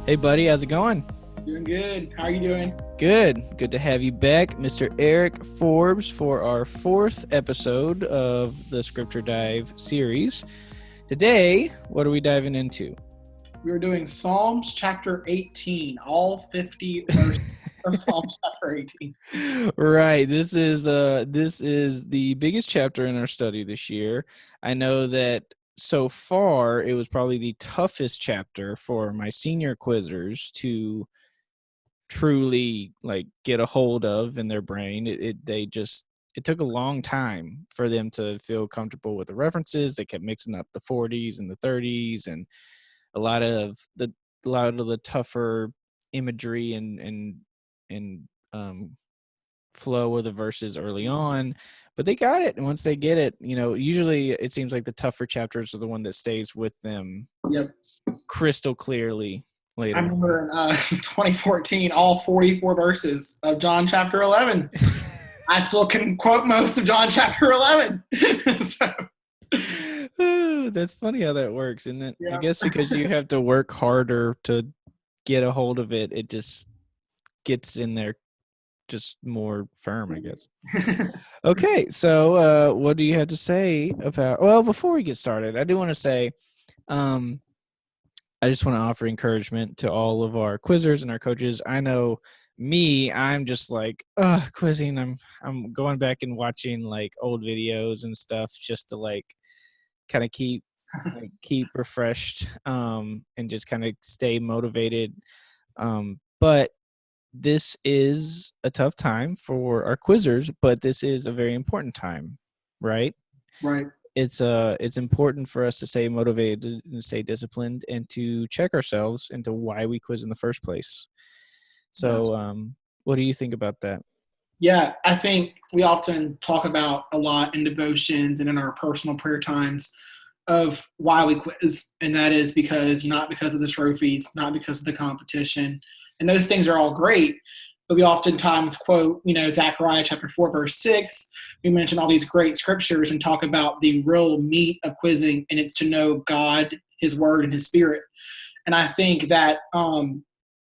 Hey, buddy, how's it going? Doing good. How are you doing? Good. Good to have you back, Mr. Eric Forbes, for our fourth episode of the Scripture Dive series. Today, what are we diving into? We are doing Psalms chapter 18, all 50 verses of Psalms chapter 18. Right. This is the biggest chapter in our study this year. I know that so far it was probably the toughest chapter for my senior quizzers to truly get a hold of in their brain. It took a long time for them to feel comfortable with the references. They kept mixing up the 40s and the 30s and a lot of the tougher imagery and flow of the verses early on, but they got it. And once they get it, usually it seems like the tougher chapters are the one that stays with them Yep. crystal clearly I later. remember in 2014, all 44 verses of John chapter 11. I still can quote most of John chapter 11. That's funny how that works, isn't it? I Yeah. guess because you have to work harder to get a hold of it, it just gets in there just more firm, I guess. Okay, so what do you have to say about? Well, before we get started, I do want to say, I just want to offer encouragement to all of our quizzers and our coaches. I know I'm just like, quizzing. I'm going back and watching like old videos and stuff just to kind of keep refreshed and just kind of stay motivated. But this is a tough time for our quizzers, but this is a very important time, right? Right. It's important for us to stay motivated and stay disciplined and to check ourselves into why we quiz in the first place. Yes. So what do you think about that? Yeah, I think we often talk about a lot in devotions and in our personal prayer times of why we quiz, and that is not because of the trophies, not because of the competition, and those things are all great. But we oftentimes quote, Zechariah chapter 4, verse 6. We mention all these great scriptures and talk about the real meat of quizzing, and it's to know God, His Word, and His Spirit. And I think that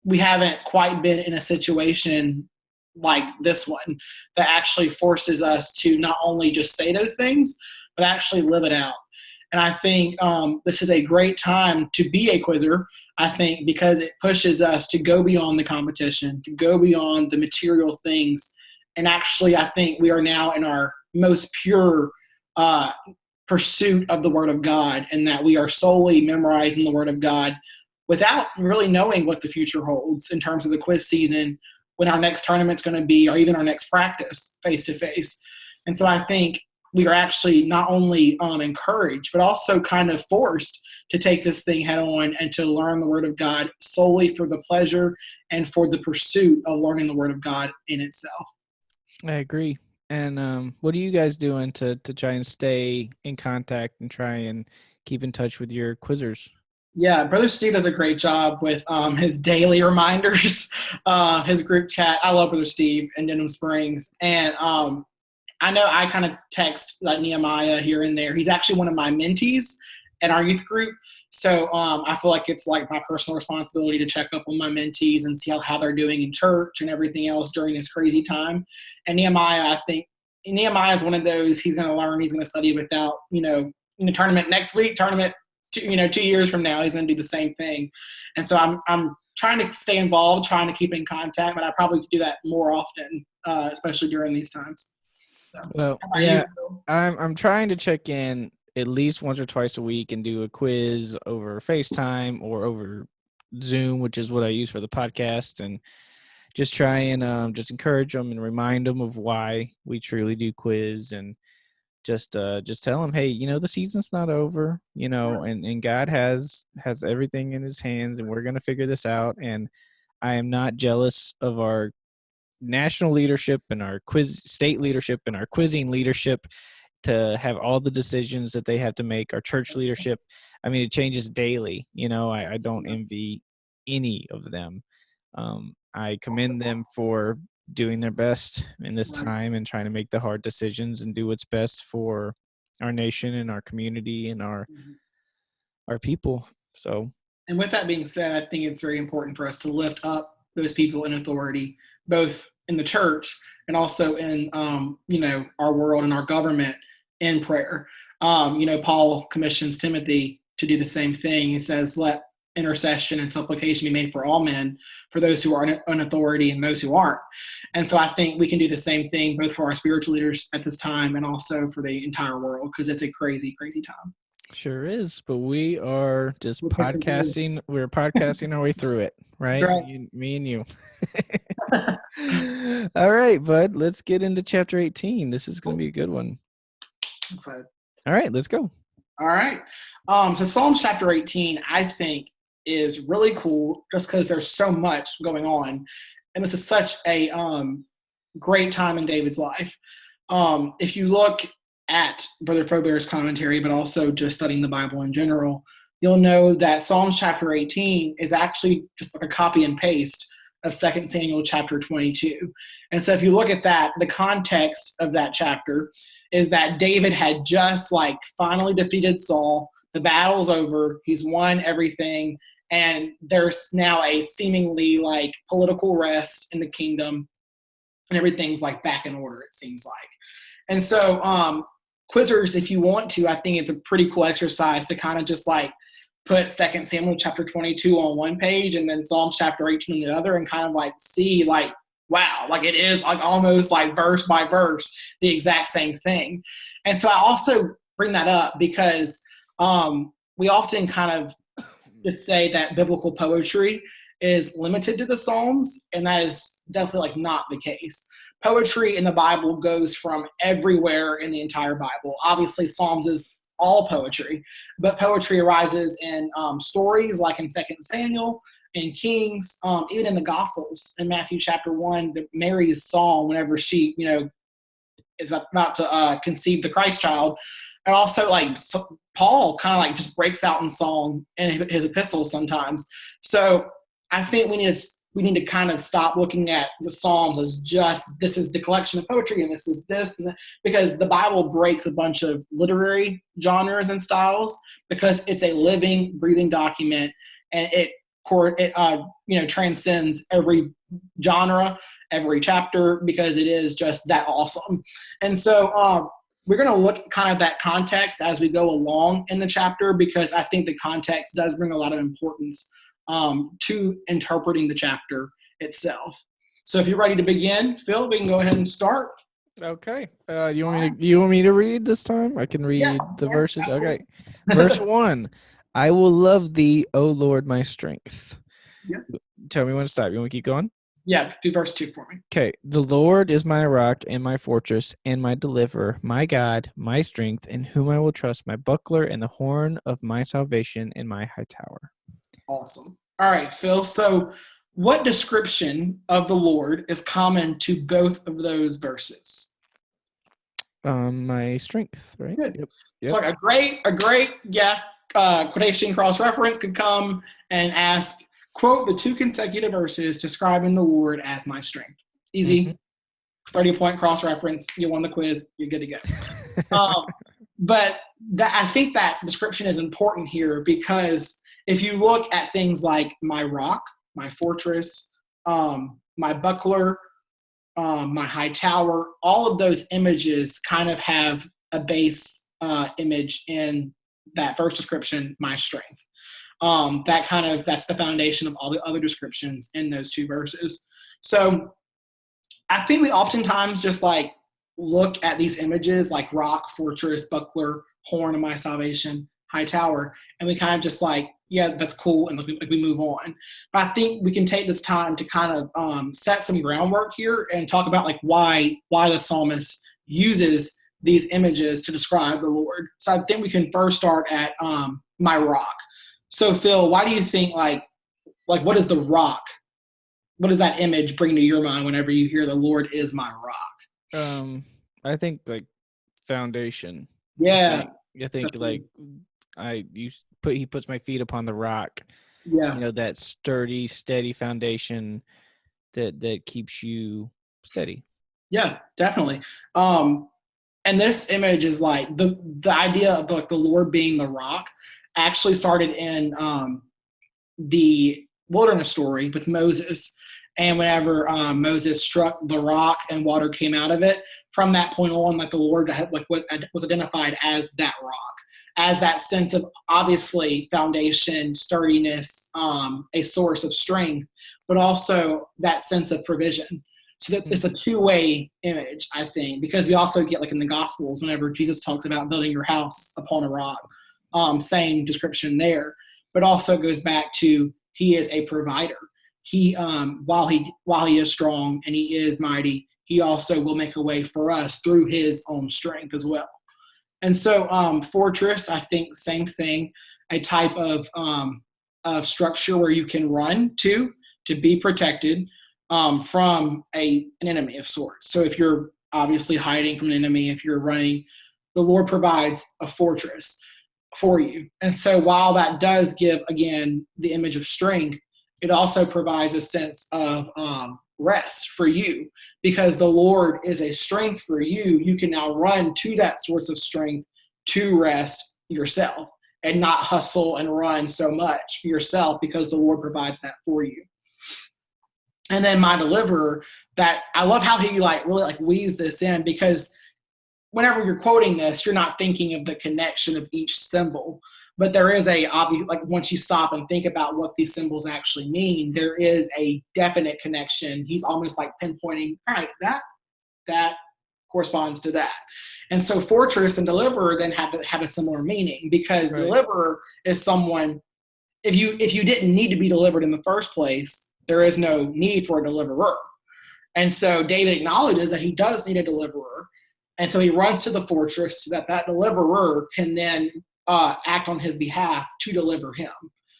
we haven't quite been in a situation like this one that actually forces us to not only just say those things, but actually live it out. And I think this is a great time to be a quizzer. I think because it pushes us to go beyond the competition, to go beyond the material things. And actually, I think we are now in our most pure uh, pursuit of the Word of God, and that we are solely memorizing the Word of God without really knowing what the future holds in terms of the quiz season, when our next tournament's going to be, or even our next practice face to face. And so I think we are actually not only encouraged, but also kind of forced to take this thing head on and to learn the Word of God solely for the pleasure and for the pursuit of learning the Word of God in itself. I agree. And what are you guys doing to try and stay in contact and try and keep in touch with your quizzers? Yeah, Brother Steve does a great job with his daily reminders, his group chat. I love Brother Steve in Denham Springs. And I know I kind of text like Nehemiah here and there. He's actually one of my mentees in our youth group. So I feel like it's like my personal responsibility to check up on my mentees and see how they're doing in church and everything else during this crazy time. And Nehemiah, I think Nehemiah is one of those, he's going to learn, he's going to study without, in the tournament next week, tournament, 2 years from now, he's going to do the same thing. And so I'm trying to stay involved, trying to keep in contact, but I probably could do that more often, especially during these times. So, Well, how about you, yeah, Phil? I'm trying to check in at least once or twice a week and do a quiz over FaceTime or over Zoom, which is what I use for the podcast, and just try and just encourage them and remind them of why we truly do quiz, and just tell them, hey, the season's not over, and God has everything in His hands, and we're gonna figure this out. And I am not jealous of our national leadership and our quiz state leadership and our quizzing leadership to have all the decisions that they have to make. Our church leadership, I mean, it changes daily. I don't envy any of them. I commend them for doing their best in this Right. time and trying to make the hard decisions and do what's best for our nation and our community and our people. So And with that being said, I think it's very important for us to lift up those people in authority, both in the church and also in our world and our government in prayer. Paul commissions Timothy to do the same thing. He says, "Let intercession and supplication be made for all men, for those who are in authority and those who aren't." And so I think we can do the same thing both for our spiritual leaders at this time and also for the entire world, because it's a crazy, crazy time. Sure is, but we are just We're podcasting. We're podcasting our way through it, right? right. Me and you. All right, bud. Let's get into chapter 18. This is going to be a good one. So, all right, let's go. All right. So Psalms chapter 18, I think, is really cool just because there's so much going on. And this is such a great time in David's life. If you look at Brother Faubert's commentary, but also just studying the Bible in general, you'll know that Psalms chapter 18 is actually just like a copy and paste of 2 Samuel chapter 22. And so if you look at that, the context of that chapter is that David had just finally defeated Saul. The battle's over. He's won everything. And there's now a seemingly political rest in the kingdom, and everything's back in order, it seems like. And so quizzers, if you want to, I think it's a pretty cool exercise to kind of just put 2 Samuel chapter 22 on one page and then Psalms chapter 18 on the other, and kind of see wow, it is almost verse by verse the exact same thing. And so I also bring that up because we often kind of just say that biblical poetry is limited to the Psalms, and that is definitely not the case. Poetry in the Bible goes from everywhere in the entire Bible. Obviously, Psalms is all poetry, but poetry arises in stories like in 2 Samuel, in Kings, even in the Gospels. In Matthew chapter 1, Mary's song whenever she, is about to conceive the Christ child. And also, Paul kind of just breaks out in song in his epistles sometimes. So I think we need to kind of stop looking at the Psalms as just this is the collection of poetry and this is this, and because the Bible breaks a bunch of literary genres and styles because it's a living, breathing document, and it transcends every genre, every chapter, because it is just that awesome. And so we're going to look at kind of that context as we go along in the chapter, because I think the context does bring a lot of importance to interpreting the chapter itself. So if you're ready to begin, Phil, we can go ahead and start. Okay. You want me to read this time? I can read the verses. Okay. Verse 1. I will love thee, O Lord, my strength. Yep. Tell me when to stop. You want to keep going? Yeah, do verse 2 for me. Okay. The Lord is my rock and my fortress and my deliverer, my God, my strength, in whom I will trust, my buckler and the horn of my salvation and my high tower. Awesome. All right, Phil. So what description of the Lord is common to both of those verses? My strength, right? Good. Yep. So a great quotation cross-reference could come and ask, quote the two consecutive verses describing the Lord as my strength. Easy. 30-point cross-reference. You won the quiz. You're good to go. But I think that description is important here, because if you look at things like my rock, my fortress, my buckler, my high tower, all of those images kind of have a base image in that first description, my strength. That's the foundation of all the other descriptions in those two verses. So I think we oftentimes just look at these images like rock, fortress, buckler, horn of my salvation, high tower, and we kind of just yeah, that's cool, and we move on. But I think we can take this time to kind of set some groundwork here and talk about why the psalmist uses these images to describe the Lord. So I think we can first start at my rock. So Phil, why do you think what is the rock? What does that image bring to your mind whenever you hear the Lord is my rock? I think foundation. Yeah. I think he puts my feet upon the rock. Yeah. That sturdy, steady foundation that keeps you steady. Yeah, definitely. And this image is the idea of the Lord being the rock actually started in the wilderness story with Moses. And whenever Moses struck the rock and water came out of it, from that point on, like the Lord like what was identified as that rock, as that sense of obviously foundation, sturdiness, a source of strength, but also that sense of provision. So that it's a two-way image, I think, because we also get like in the Gospels, whenever Jesus talks about building your house upon a rock, same description there, but also goes back to he is a provider. He while he is strong and he is mighty, he also will make a way for us through his own strength as well. And so fortress, I think same thing, a type of structure where you can run to be protected from an enemy of sorts. So if you're obviously hiding from an enemy, if you're running, the Lord provides a fortress for you. And so while that does give, again, the image of strength, it also provides a sense of rest for you because the Lord is a strength for you. You can now run to that source of strength to rest yourself and not hustle and run so much for yourself because the Lord provides that for you. And then my deliverer, that I love how he like really like weaves this in because whenever you're quoting this, you're not thinking of the connection of each symbol, but there is a obvious, like once you stop and think about what these symbols actually mean, there is a definite connection. He's almost like pinpointing, all right, that corresponds to that. And so fortress and deliverer then have a similar meaning because right. Deliverer is someone, if you didn't need to be delivered in the first place, there is no need for a deliverer. And so David acknowledges that he does need a deliverer. And so he runs to the fortress so that deliverer can then act on his behalf to deliver him.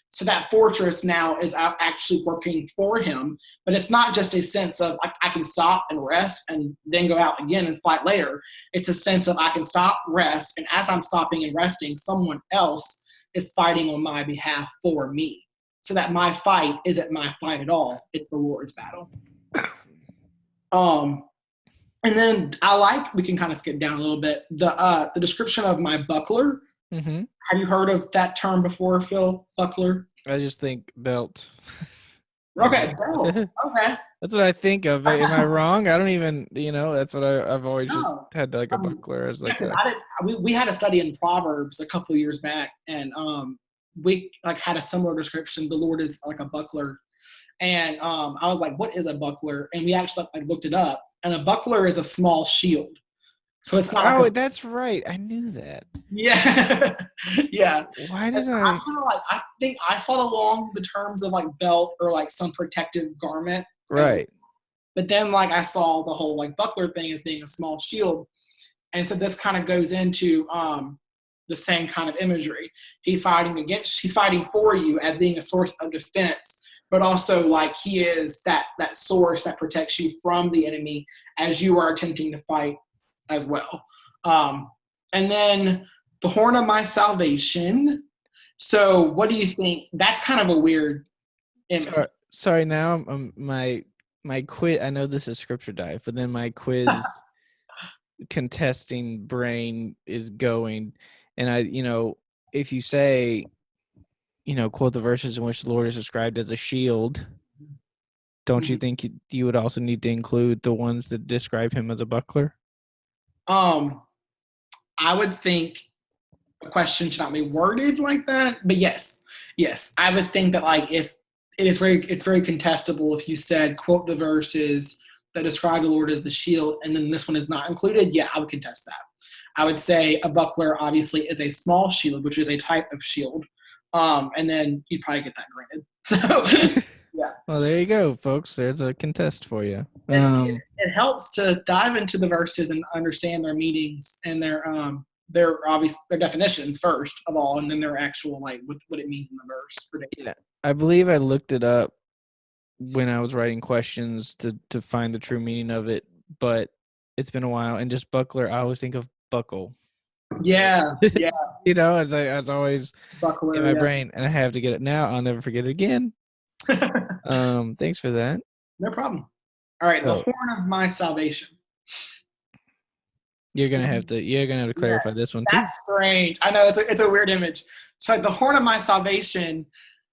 So that fortress now is actually working for him, but it's not just a sense of I can stop and rest and then go out again and fight later. It's a sense of I can stop, rest, and as I'm stopping and resting, someone else is fighting on my behalf for me. So that my fight isn't my fight at all. It's the Lord's battle. And then we can kind of skip down a little bit, the description of my buckler. Mm-hmm. Have you heard of that term before, Phil? Buckler? I just think belt. Okay, belt. Okay. That's what I think of. Am I wrong? I don't even, that's what I've always just had like a buckler as like we had a study in Proverbs a couple of years back, and we like had a similar description. The Lord is like a buckler. And I was like, what is a buckler? And we actually looked it up. And a buckler is a small shield. So it's not. Oh, that's right. I knew that. Yeah. Yeah. Why did I kind of like, I think I thought along the terms of like belt or like some protective garment. Right. But then like I saw the whole like buckler thing as being a small shield. And so this kind of goes into the same kind of imagery. He's fighting for you as being a source of defense, but also like he is that source that protects you from the enemy as you are attempting to fight as well. And then the horn of my salvation. So what do you think? That's kind of a weird image. Sorry now my quiz, I know this is scripture dive, but then my quiz contesting brain is going, and I, if you say, quote the verses in which the Lord is described as a shield, don't you think you would also need to include the ones that describe him as a buckler? I would think a question should not be worded like that, but yes, I would think that like if it's very contestable if you said quote the verses that describe the Lord as the shield, and then this one is not included. Yeah, I would contest that. I would say a buckler obviously is a small shield, which is a type of shield, and then you'd probably get that granted. So yeah. Well, there you go, folks. There's a contest for you. It helps to dive into the verses and understand their meanings and their definitions first of all, and then their actual like what it means in the verse. Yeah, I believe I looked it up when I was writing questions to find the true meaning of it, but it's been a while. And just buckler, I always think of buckle. Yeah. as always buckler, in my brain, and I have to get it now. I'll never forget it again. Thanks for that. No problem. All right, the horn of my salvation. You're gonna have to clarify this one too. That's strange. I know it's a weird image. So the horn of my salvation,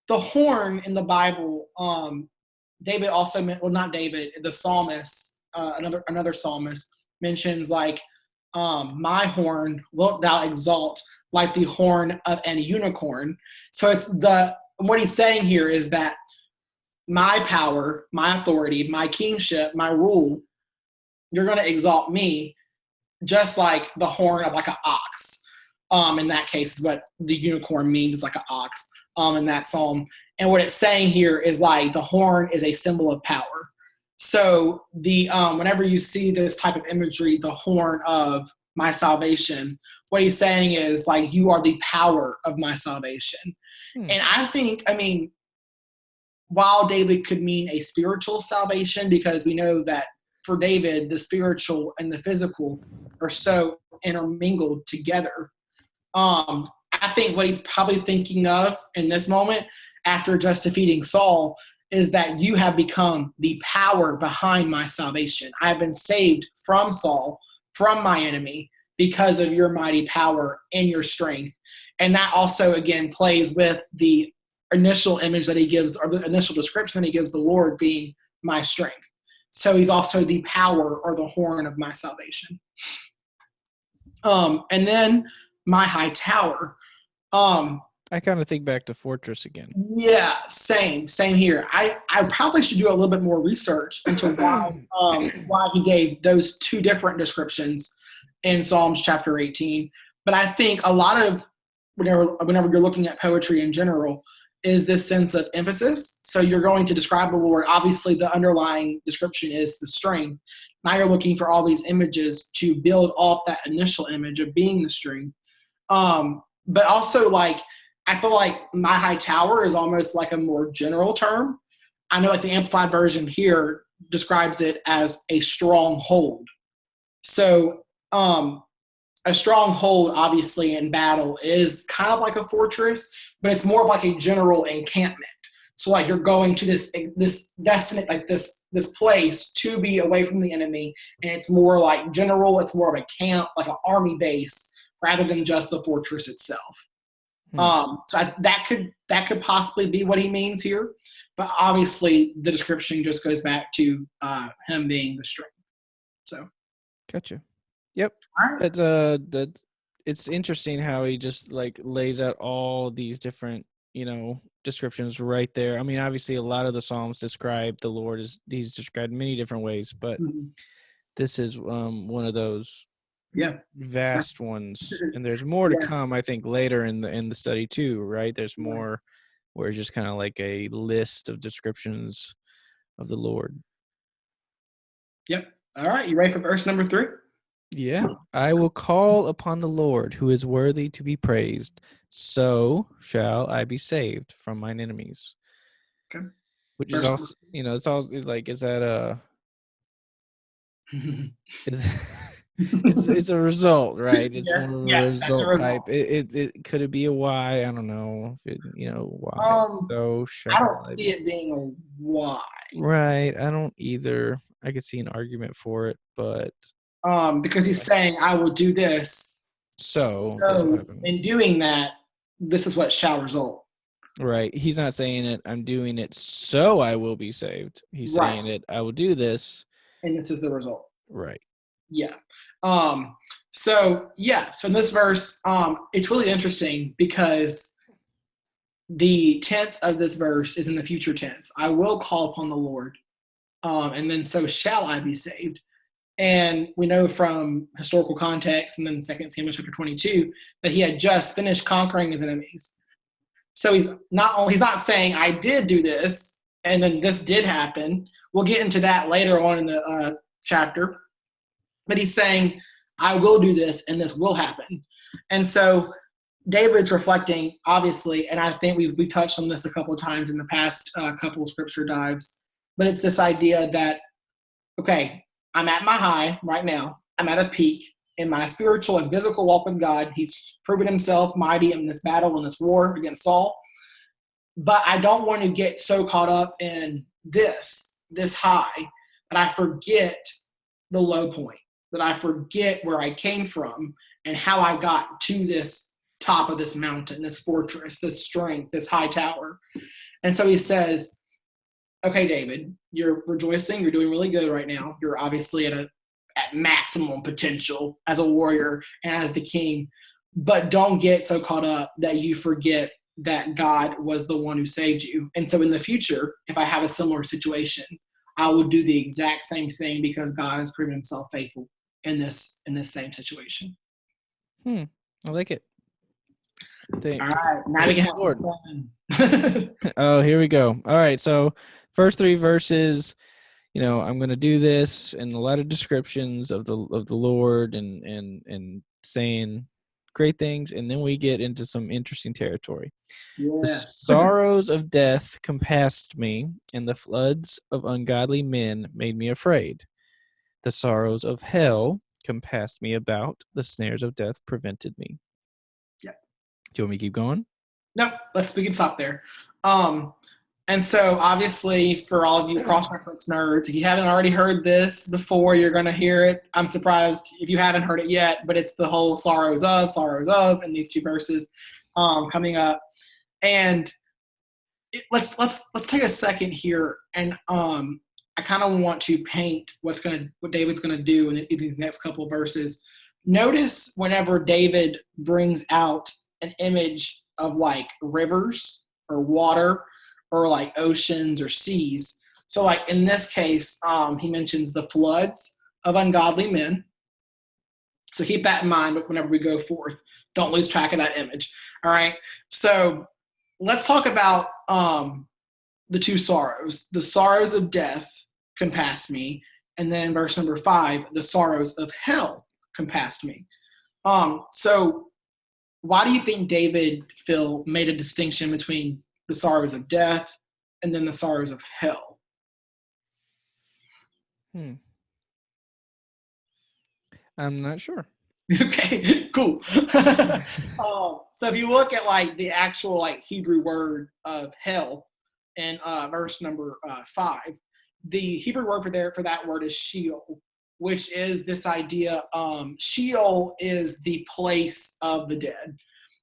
the horn in the Bible, David also meant, well, not David, the psalmist, another psalmist mentions like, my horn wilt thou exalt like the horn of an unicorn. So it's what he's saying here is that my power, my authority, my kingship, my rule, you're going to exalt me just like the horn of like an ox. In that case, is what the unicorn means, is like an ox in that psalm. And what it's saying here is like the horn is a symbol of power. So the whenever you see this type of imagery, the horn of my salvation, what he's saying is like you are the power of my salvation. And I think, I mean, while David could mean a spiritual salvation, because we know that for David, the spiritual and the physical are so intermingled together. I think what he's probably thinking of in this moment, after just defeating Saul, is that you have become the power behind my salvation. I have been saved from Saul, from my enemy, because of your mighty power and your strength. And that also, again, plays with the initial image that he gives, or the initial description that he gives the Lord being my strength. So he's also the power or the horn of my salvation. And then my high tower. I kind of think back to Fortress again. Yeah, same here. I probably should do a little bit more research into why he gave those two different descriptions in Psalms chapter 18. But I think a lot of whenever you're looking at poetry in general, is this sense of emphasis. So you're going to describe the Lord. Obviously, the underlying description is the strength. Now you're looking for all these images to build off that initial image of being the strength. But also, like, I feel like my high tower is almost like a more general term. I know like the Amplified version here describes it as a stronghold. So a stronghold, obviously, in battle is kind of like a fortress, but it's more of like a general encampment. So like you're going to this destination, like this place to be away from the enemy, and it's more like general. It's more of a camp, like an army base, rather than just the fortress itself. That could possibly be what he means here, but obviously the description just goes back to him being the strength. So, gotcha. Yep. all right. That it's interesting how he just like lays out all these different, descriptions right there. I mean, obviously a lot of the Psalms describe the Lord as he's described many different ways, but this is one of those vast ones, and there's more to come, I think, later in the study too, right? There's more where it's just kind of like a list of descriptions of the Lord. Yep. All right, you ready for verse number 3? Yeah. I will call upon the Lord who is worthy to be praised, so shall I be saved from mine enemies. Okay. Which is also, it's all like, is that it's a result, right? It's Yes, more of a yeah, that's a result type. result. It could it be a why? I don't know. If why? So I don't shall I see be? it being a why. Right. I don't either. I could see an argument for it, but Because he's saying, I will do this. so this will So happen. in doing that, this is what shall result. Right. He's not saying it, I'm doing it so I will be saved. He's saying it, I will do this. And this is the result. Right. Yeah. So in this verse, it's really interesting because the tense of this verse is in the future tense. I will call upon the Lord, and then so shall I be saved. And we know from historical context and then 2 Samuel chapter 22 that he had just finished conquering his enemies. So he's not saying I did do this and then this did happen. We'll get into that later on in the chapter. But he's saying I will do this and this will happen. And so David's reflecting, obviously, and I think we touched on this a couple of times in the past couple of scripture dives, but it's this idea that, okay, I'm at my high right now. I'm at a peak in my spiritual and physical walk with God. He's proven himself mighty in this battle, in this war against Saul. But I don't want to get so caught up in this high that I forget the low point, that I forget where I came from and how I got to this top of this mountain, this fortress, this strength, this high tower. And so he says, okay, David, you're rejoicing. You're doing really good right now. You're obviously at maximum potential as a warrior and as the king. But don't get so caught up that you forget that God was the one who saved you. And so in the future, if I have a similar situation, I will do the exact same thing because God has proven himself faithful in this same situation. I like it. All right, now we can have some fun. Oh, here we go. All right, so first 3 verses, I'm going to do this, and a lot of descriptions of the Lord and saying great things, and then we get into some interesting territory. Yeah. The sorrows of death compassed me, and the floods of ungodly men made me afraid. The sorrows of hell compassed me about. The snares of death prevented me. Yep. Do you want me to keep going? No, we can stop there. And so obviously for all of you cross-reference nerds, if you haven't already heard this before, you're going to hear it. I'm surprised if you haven't heard it yet, but it's the whole sorrows of, and these 2 verses coming up. And let's take a second here, and I kind of want to paint what David's going to do in these next couple of verses. Notice whenever David brings out an image of like rivers or water or like oceans or seas. So like in this case, he mentions the floods of ungodly men. So keep that in mind whenever we go forth. Don't lose track of that image. All right. So let's talk about the 2 sorrows. The sorrows of death compassed me. And then verse number 5, the sorrows of hell compassed me. So why do you think David, Phil, made a distinction between the sorrows of death and then the sorrows of hell? I'm not sure. Okay, cool. So if you look at like the actual like Hebrew word of hell in verse number 5, the Hebrew word for that word is Sheol, which is this idea. Sheol is the place of the dead.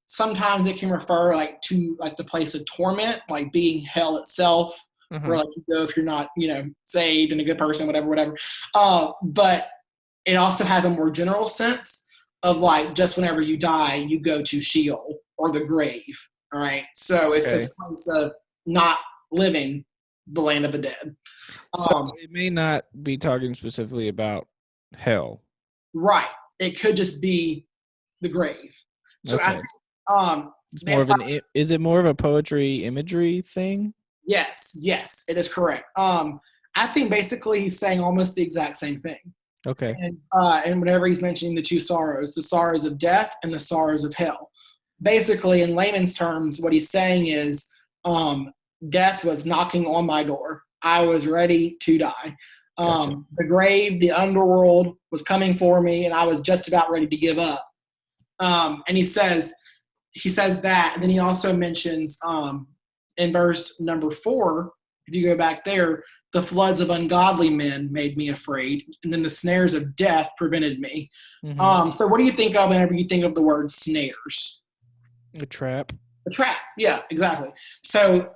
Sometimes it can refer like to like the place of torment, like being hell itself, where like you go if you're not saved and a good person, whatever. But it also has a more general sense of like just whenever you die, you go to Sheol or the grave. All right, so it's this place of not living, the land of the dead. So it may not be talking specifically about hell. Right. It could just be the grave. So I think it's more of is it more of a poetry imagery thing? Yes, it is correct. I think basically he's saying almost the exact same thing. Okay. And whenever he's mentioning the 2 sorrows, the sorrows of death and the sorrows of hell. Basically, in layman's terms, what he's saying is death was knocking on my door. I was ready to die. Gotcha. The grave, the underworld was coming for me, and I was just about ready to give up. And he says that, and then he also mentions in verse number 4, if you go back there, the floods of ungodly men made me afraid, and then the snares of death prevented me. So what do you think of whenever you think of the word snares? A trap. A trap, yeah, exactly. So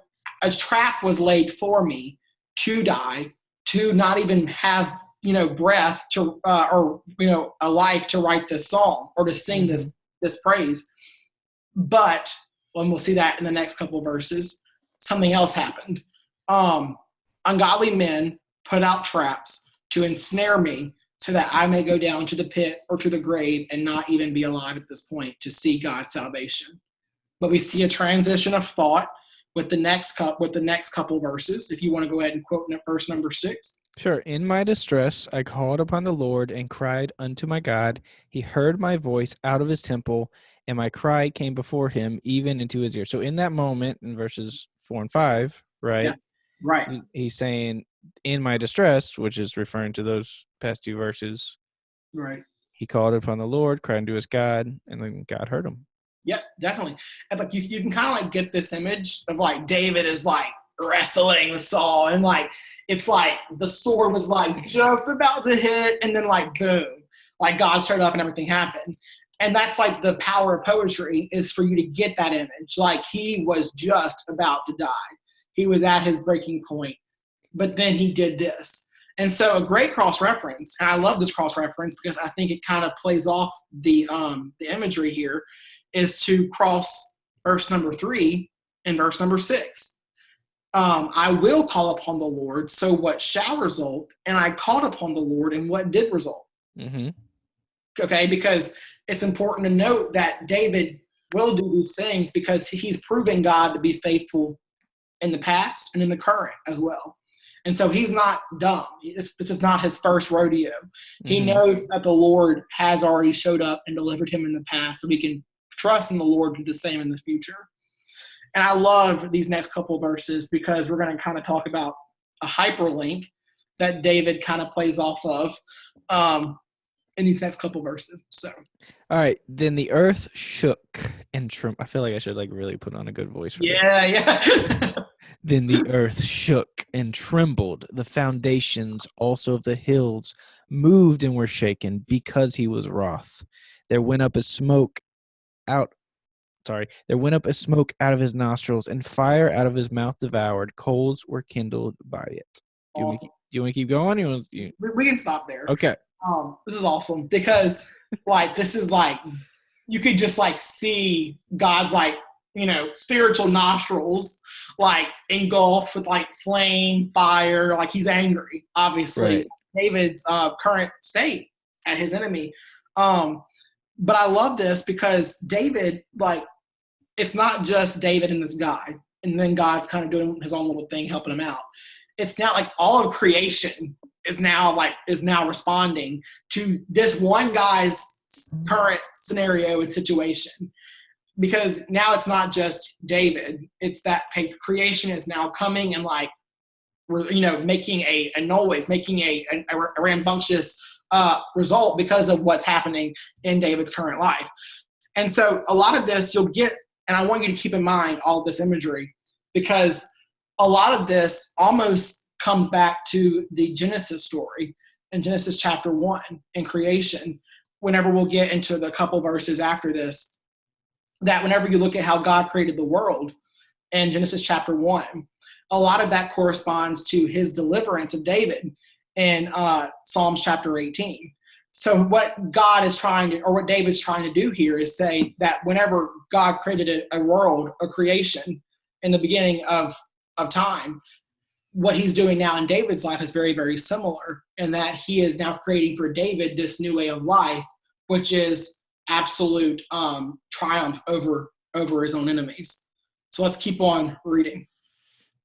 a trap was laid for me to die, to not even have breath to or a life to write this song or to sing this praise. But when we'll see that in the next couple of verses, something else happened. Ungodly men put out traps to ensnare me so that I may go down to the pit or to the grave and not even be alive at this point to see God's salvation. But we see a transition of thought with the next couple verses. If you want to go ahead and quote verse number 6. Sure. In my distress, I called upon the Lord and cried unto my God. He heard my voice out of his temple, and my cry came before him, even into his ear. So in that moment, in verses 4 and 5, right? Yeah, right. He's saying, in my distress, which is referring to those past 2 verses. Right. He called upon the Lord, cried unto his God, and then God heard him. Yeah, definitely. And like you can kind of like get this image of like David is like wrestling with Saul, and like it's like the sword was like just about to hit, and then like boom, like God showed up and everything happened. And that's like the power of poetry, is for you to get that image. Like he was just about to die. He was at his breaking point, but then he did this. And so a great cross reference, and I love this cross reference because I think it kind of plays off the imagery here, is to cross verse number 3 and verse number 6. I will call upon the Lord, so what shall result? And I called upon the Lord, and what did result? Mm-hmm. Okay, because it's important to note that David will do these things because he's proving God to be faithful in the past and in the current as well. And so he's not dumb. This is not his first rodeo. He Mm-hmm. knows that the Lord has already showed up and delivered him in the past, so we can trust in the Lord to do the same in the future. And I love these next couple verses because we're going to kind of talk about a hyperlink that David kind of plays off of in these next couple verses. So, all right. Then the earth shook and trembled. I feel like I should like really put on a good voice for this. yeah. Then the earth shook and trembled. The foundations also of the hills moved and were shaken because he was wroth. There went up a smoke out. There went up a smoke out of his nostrils, and fire out of his mouth devoured. Coals were kindled by it. Do Awesome. you want to keep going? We can stop there. Okay. This is awesome because like this is like you could just like see God's like, you know, spiritual nostrils like engulfed with like flame, fire, like he's angry, obviously. Right. David's current state at his enemy. But I love this because David, like, it's not just David and this guy, and then God's kind of doing his own little thing, helping him out. It's now like all of creation is now responding to this one guy's current scenario and situation. Because now it's not just David; it's that creation is now coming and like, you know, making a noise, making a rambunctious result because of what's happening in David's current life. And so a lot of this you'll get, and I want you to keep in mind all this imagery, because a lot of this almost comes back to the Genesis story in Genesis chapter 1 in creation, whenever we'll get into the couple verses after this, that whenever you look at how God created the world in Genesis chapter 1, a lot of that corresponds to his deliverance of David in Psalms chapter 18. So what God is trying to, or what David's trying to do here is say that whenever God created a world, a creation in the beginning of time, what he's doing now in David's life is very, very similar, in that he is now creating for David this new way of life, which is absolute triumph over his own enemies. So let's keep on reading.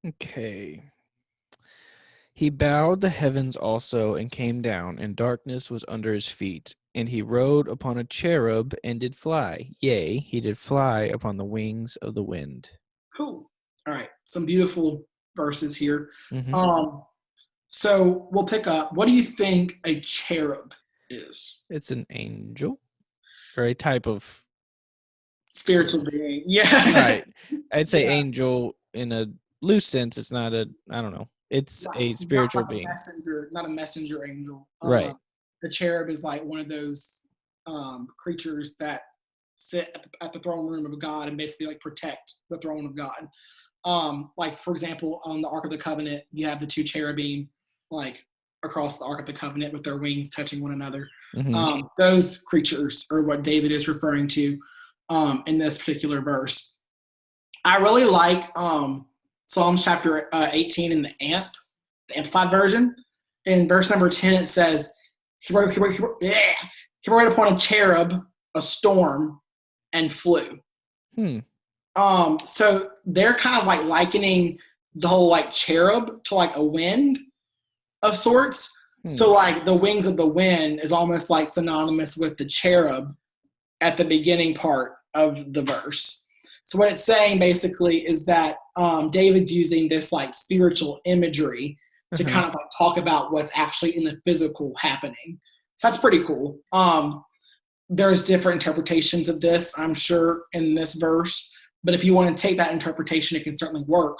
Okay. He bowed the heavens also and came down, and darkness was under his feet. And he rode upon a cherub and did fly. Yea, he did fly upon the wings of the wind. Cool. All right. Some beautiful verses here. Mm-hmm. So we'll pick up. What do you think a cherub is? It's an angel or a type of Spiritual being. Yeah. Right. I'd say Yeah. angel in a loose sense. It's not I don't know. It's a spiritual being. Not a messenger angel. Right. The cherub is like one of those creatures that sit at the throne room of God and basically like protect the throne of God. Like for example, on the Ark of the Covenant, you have the two cherubim like across the Ark of the Covenant with their wings touching one another. Mm-hmm. Those creatures are what David is referring to in this particular verse. I really like Psalms chapter 18 in the Amplified version. In verse number 10, it says, he rode upon a cherub, a storm, and flew. So they're kind of like likening the whole like cherub to like a wind of sorts. So like the wings of the wind is almost like synonymous with the cherub at the beginning part of the verse. So what it's saying basically is that David's using this like spiritual imagery to kind of like talk about what's actually in the physical happening. So that's pretty cool. There's different interpretations of this, I'm sure, in this verse. But if you want to take that interpretation, it can certainly work.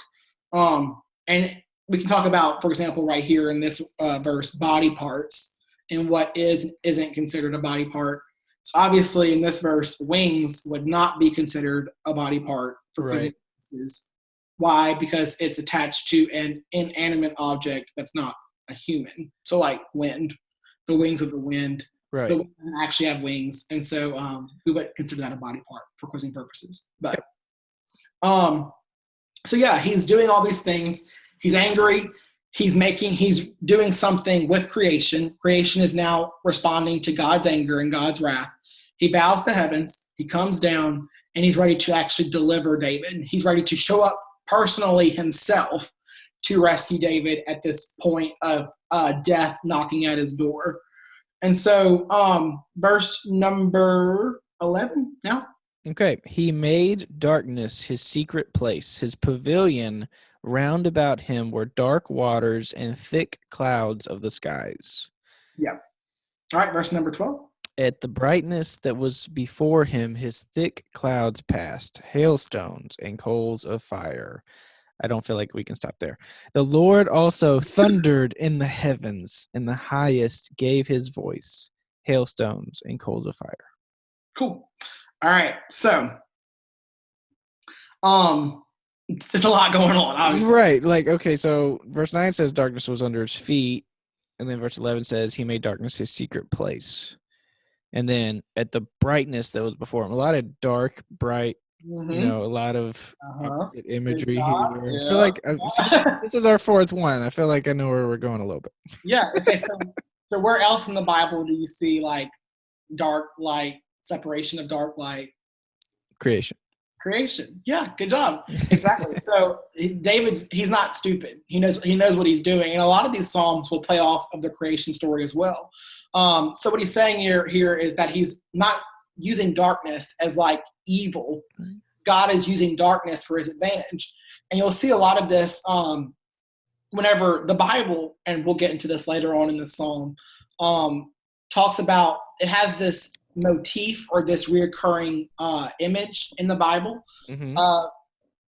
And we can talk about, for example, right here in this verse, body parts and what is and isn't considered a body part. So obviously, in this verse, wings would not be considered a body part for quizzing Right. purposes. Why? Because it's attached to an inanimate object that's not a human. So, like wind, the wings of the wind. The Right. wind doesn't actually have wings, and so we would consider that a body part for quizzing purposes. But Yep. um, so yeah, he's doing all these things. He's angry. He's doing something with creation. Creation is now responding to God's anger and God's wrath. He bows the heavens. He comes down and he's ready to actually deliver David. He's ready to show up personally himself to rescue David at this point of death knocking at his door. And so, verse number 11 now. Okay. He made darkness his secret place. His pavilion round about him were dark waters and thick clouds of the skies. Yeah. All right, verse number 12. At the brightness that was before him, his thick clouds passed, hailstones and coals of fire. I don't feel like we can stop there. The Lord also thundered in the heavens, and the highest gave his voice, hailstones and coals of fire. Cool. All right. So, there's a lot going on, obviously. Right. Like, okay, so verse 9 says darkness was under his feet, and then verse 11 says he made darkness his secret place. And then at the brightness that was before him, a lot of dark, bright, Mm-hmm. a lot of opposite Good imagery job. here. I feel Yeah. like this is our fourth one. I feel like I know where we're going a little bit. Yeah. Okay. So where else in the Bible do you see like dark light, separation of dark light? Creation. Creation. Yeah. Good job. Exactly. So he's not stupid. He knows what he's doing, and a lot of these psalms will play off of the creation story as well. So what he's saying here is that he's not using darkness as like evil. God is using darkness for his advantage. And you'll see a lot of this whenever the Bible, and we'll get into this later on in the psalm, talks about, it has this motif or this reoccurring image in the Bible, Mm-hmm.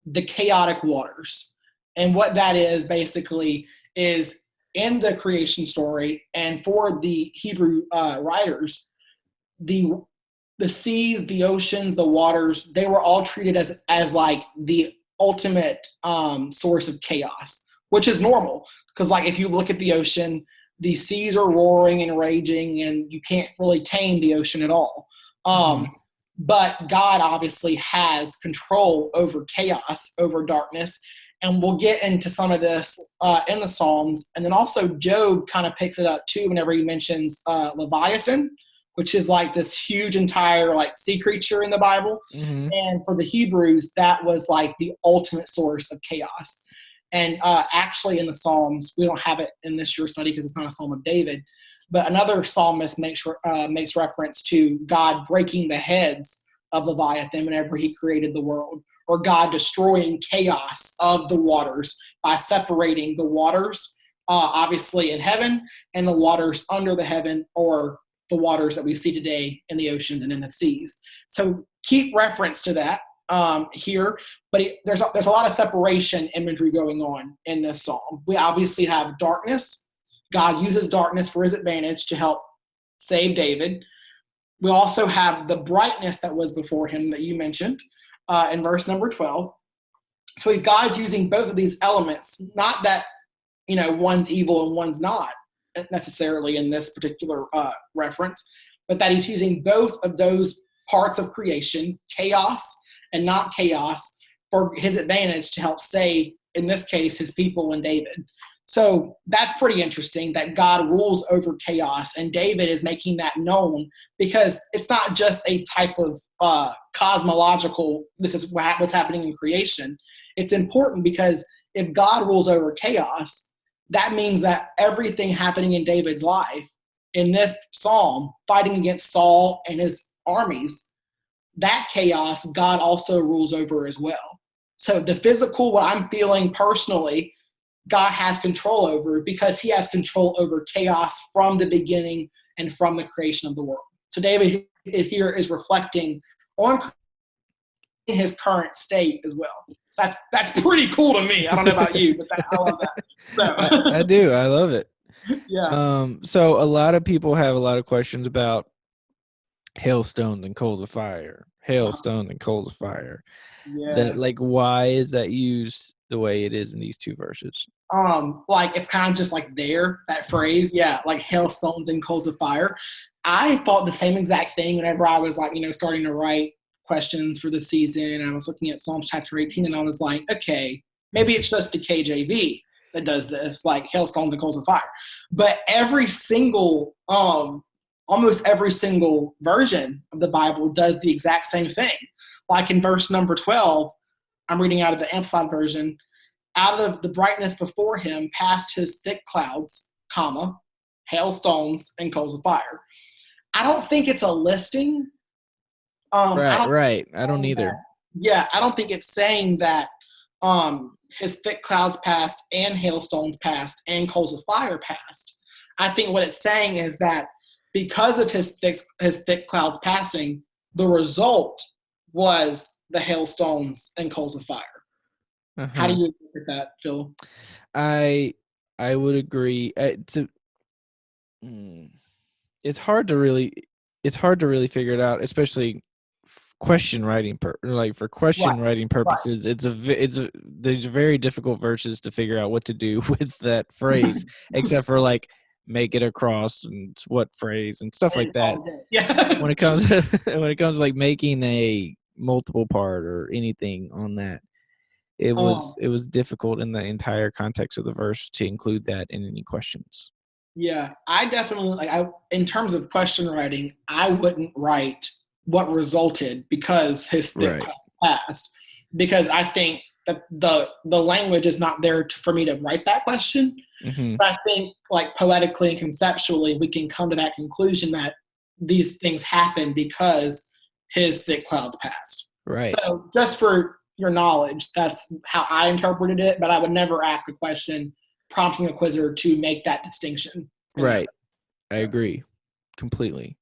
the chaotic waters. And what that is basically is in the creation story, and for the Hebrew writers, the seas, the oceans, the waters, they were all treated as like the ultimate source of chaos, which is normal. Because like if you look at the ocean, the seas are roaring and raging, and you can't really tame the ocean at all. But God obviously has control over chaos, over darkness. And we'll get into some of this in the Psalms. And then also Job kind of picks it up too whenever he mentions Leviathan, which is like this huge entire like sea creature in the Bible. Mm-hmm. And for the Hebrews, that was like the ultimate source of chaos. And actually in the Psalms, we don't have it in this year's study because it's not a Psalm of David, but another psalmist makes reference to God breaking the heads of Leviathan whenever he created the world, or God destroying chaos of the waters by separating the waters, obviously in heaven, and the waters under the heaven, or the waters that we see today in the oceans and in the seas. So keep reference to that here, but there's a lot of separation imagery going on in this psalm. We obviously have darkness. God uses darkness for his advantage to help save David. We also have the brightness that was before him that you mentioned in verse number 12. So God's using both of these elements, not that one's evil and one's not necessarily in this particular reference, but that he's using both of those parts of creation, chaos and not chaos, for his advantage to help save, in this case, his people and David. So that's pretty interesting that God rules over chaos, and David is making that known, because it's not just a type of cosmological, this is what's happening in creation. It's important because if God rules over chaos, that means that everything happening in David's life in this psalm, fighting against Saul and his armies, that chaos God also rules over as well. So the physical, what I'm feeling personally, God has control over, because he has control over chaos from the beginning and from the creation of the world. So David here is reflecting on his current state as well. That's pretty cool to me. I don't know about you, but I love that. So. I do. I love it. Yeah. So a lot of people have a lot of questions about hailstones and coals of fire, hailstones and coals of fire. That Yeah. like, why is that used the way it is in these two verses? Like it's kind of just like there, that phrase, yeah, like hailstones and coals of fire. I thought the same exact thing whenever I was like, starting to write questions for the season, and I was looking at Psalms chapter 18, and I was like, okay, maybe it's just the KJV that does this, like hailstones and coals of fire. But every single, almost every single version of the Bible does the exact same thing. Like in verse number 12, I'm reading out of the Amplified version. Out of the brightness before him passed his thick clouds, comma, hailstones and coals of fire. I don't think it's a listing. I Right, don't right. I don't think that, either. yeah, I don't think it's saying that his thick clouds passed and hailstones passed and coals of fire passed. I think what it's saying is that because of his thick clouds passing, the result was the hailstones and coals of fire. How do Uh-huh. you look at that, Phil? I I would agree. Mm, it's hard to really figure it out, especially question writing for Right, question writing right. purposes. There's very difficult verses to figure out what to do with that phrase, except for like make it across and what phrase and stuff like And that. all day. Yeah. When it comes to, when it comes to like making a multiple part or anything on that, um, it was difficult in the entire context of the verse to include that in any questions. yeah, I definitely in terms of question writing, I wouldn't write what resulted because his thick Right. cloud passed, because I think that the language is not there for me to write that question. Hmm. But I think like poetically and conceptually, we can come to that conclusion that these things happen because his thick clouds passed. Right. So just for your knowledge, that's how I interpreted it, but I would never ask a question prompting a quizzer to make that distinction in that. Right. I Yeah, agree completely.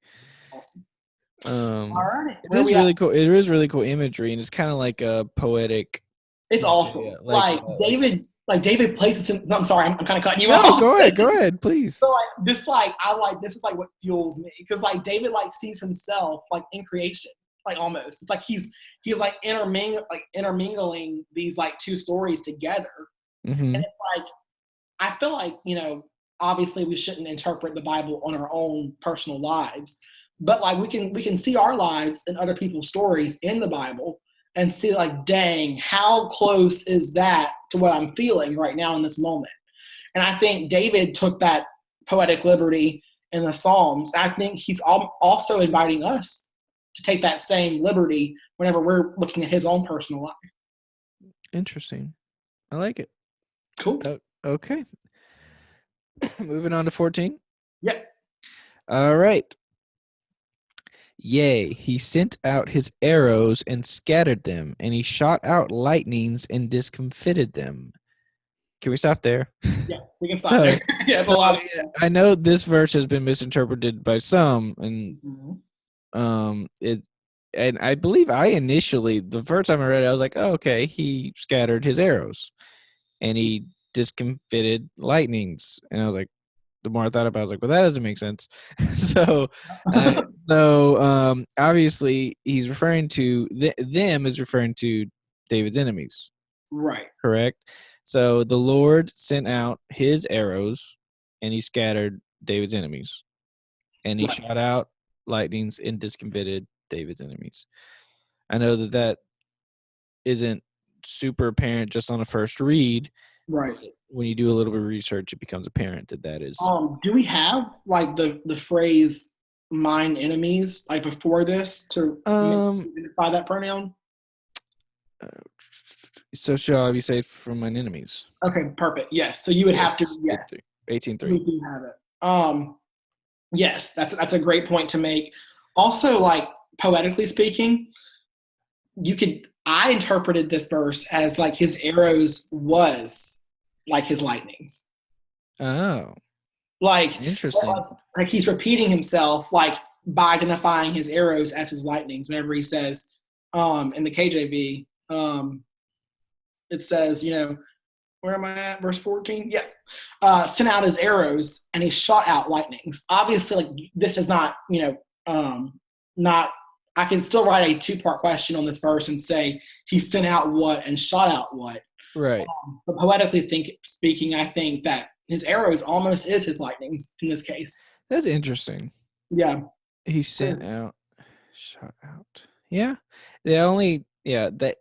awesome. All right, It where are is we at? really cool. It is really cool imagery, and it's kind of like a poetic, It's yeah, awesome. David places him. I'm sorry, I'm kind of cutting you No, off. go ahead, please. So this is like what fuels me, because like David like sees himself like in creation, like almost. It's like he's like intermingling these like two stories together, Hmm. and it's like I feel like obviously we shouldn't interpret the Bible on our own personal lives, but like we can see our lives and other people's stories in the Bible and see like, dang, how close is that to what I'm feeling right now in this moment? And I think David took that poetic liberty in the Psalms. I think he's also inviting us to take that same liberty whenever we're looking at his own personal life. Interesting. I like it. Cool. Okay. Moving on to 14. Yeah. All right. Yea, he sent out his arrows and scattered them, and he shot out lightnings and discomfited them. Can we stop there? Yeah. We can stop there. So, Yeah, it's a so lot of yeah, I know this verse has been misinterpreted by some, and Mhm. it, and I believe I initially, the first time I read it, I was like, oh, okay, he scattered his arrows and he discomfited lightnings, and I was like, the more I thought about it, I was like, well, that doesn't make sense. so, uh, obviously, he's referring to them is referring to David's enemies, Right. correct? So the Lord sent out his arrows, and he scattered David's enemies, and he Right. shot out lightnings and discomfited David's enemies. I know that that isn't super apparent just on a first read, Right. but when you do a little bit of research, it becomes apparent that that is. Do we have like the phrase "mine enemies" like before this to Um. identify that pronoun? uh, So shall I be safe from mine enemies? Okay, perfect. Yes. So you would have to, Yes, yes, 18:3. you do have it. Yes, that's a great point to make. Also, like poetically speaking, you could I interpreted this verse as like his arrows was like his lightnings. Oh, Like interesting. like he's repeating himself like by identifying his arrows as his lightnings whenever he says in the KJV, it says, where am I at? Verse 14? Yeah. Sent out his arrows and he shot out lightnings. Obviously, like this is not, not, I can still write a two-part question on this verse and say he sent out what and shot out what. Right. But poetically speaking, I think that his arrows almost is his lightnings in this case. That's interesting. Yeah. He sent out, shot out. Yeah. The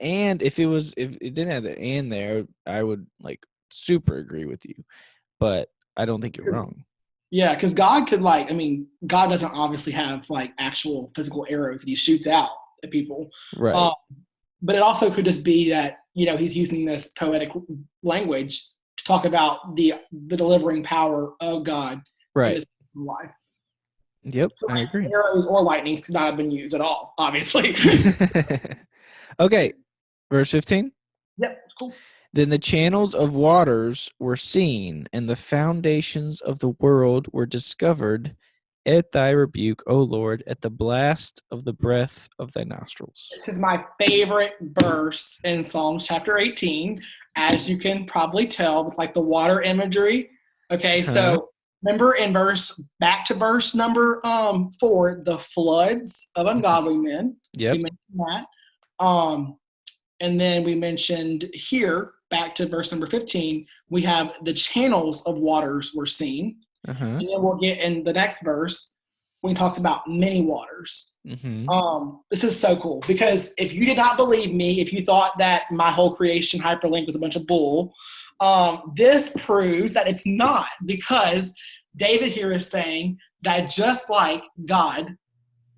and if it didn't have the and there, I would like super agree with you. But I don't think you're wrong. Yeah, because God could God doesn't obviously have like actual physical arrows that he shoots out at people. Right. But it also could just be that, he's using this poetic language to talk about the delivering power of God in his life. Yep, So, I agree. arrows or lightnings could not have been used at all, obviously. Okay, verse 15. Yep, cool. Then the channels of waters were seen, and the foundations of the world were discovered at thy rebuke, O Lord, at the blast of the breath of thy nostrils. This is my favorite verse in Psalms chapter 18, as you can probably tell with like the water imagery. Okay, so remember back to verse number 4, the floods of ungodly men. Yep. We mentioned that. And then we mentioned here, back to verse number 15, we have the channels of waters were seen. And then we'll get in the next verse when he talks about many waters. This is so cool because if you did not believe me, if you thought that my whole creation hyperlink was a bunch of bull, this proves that it's not, because David here is saying that just like God,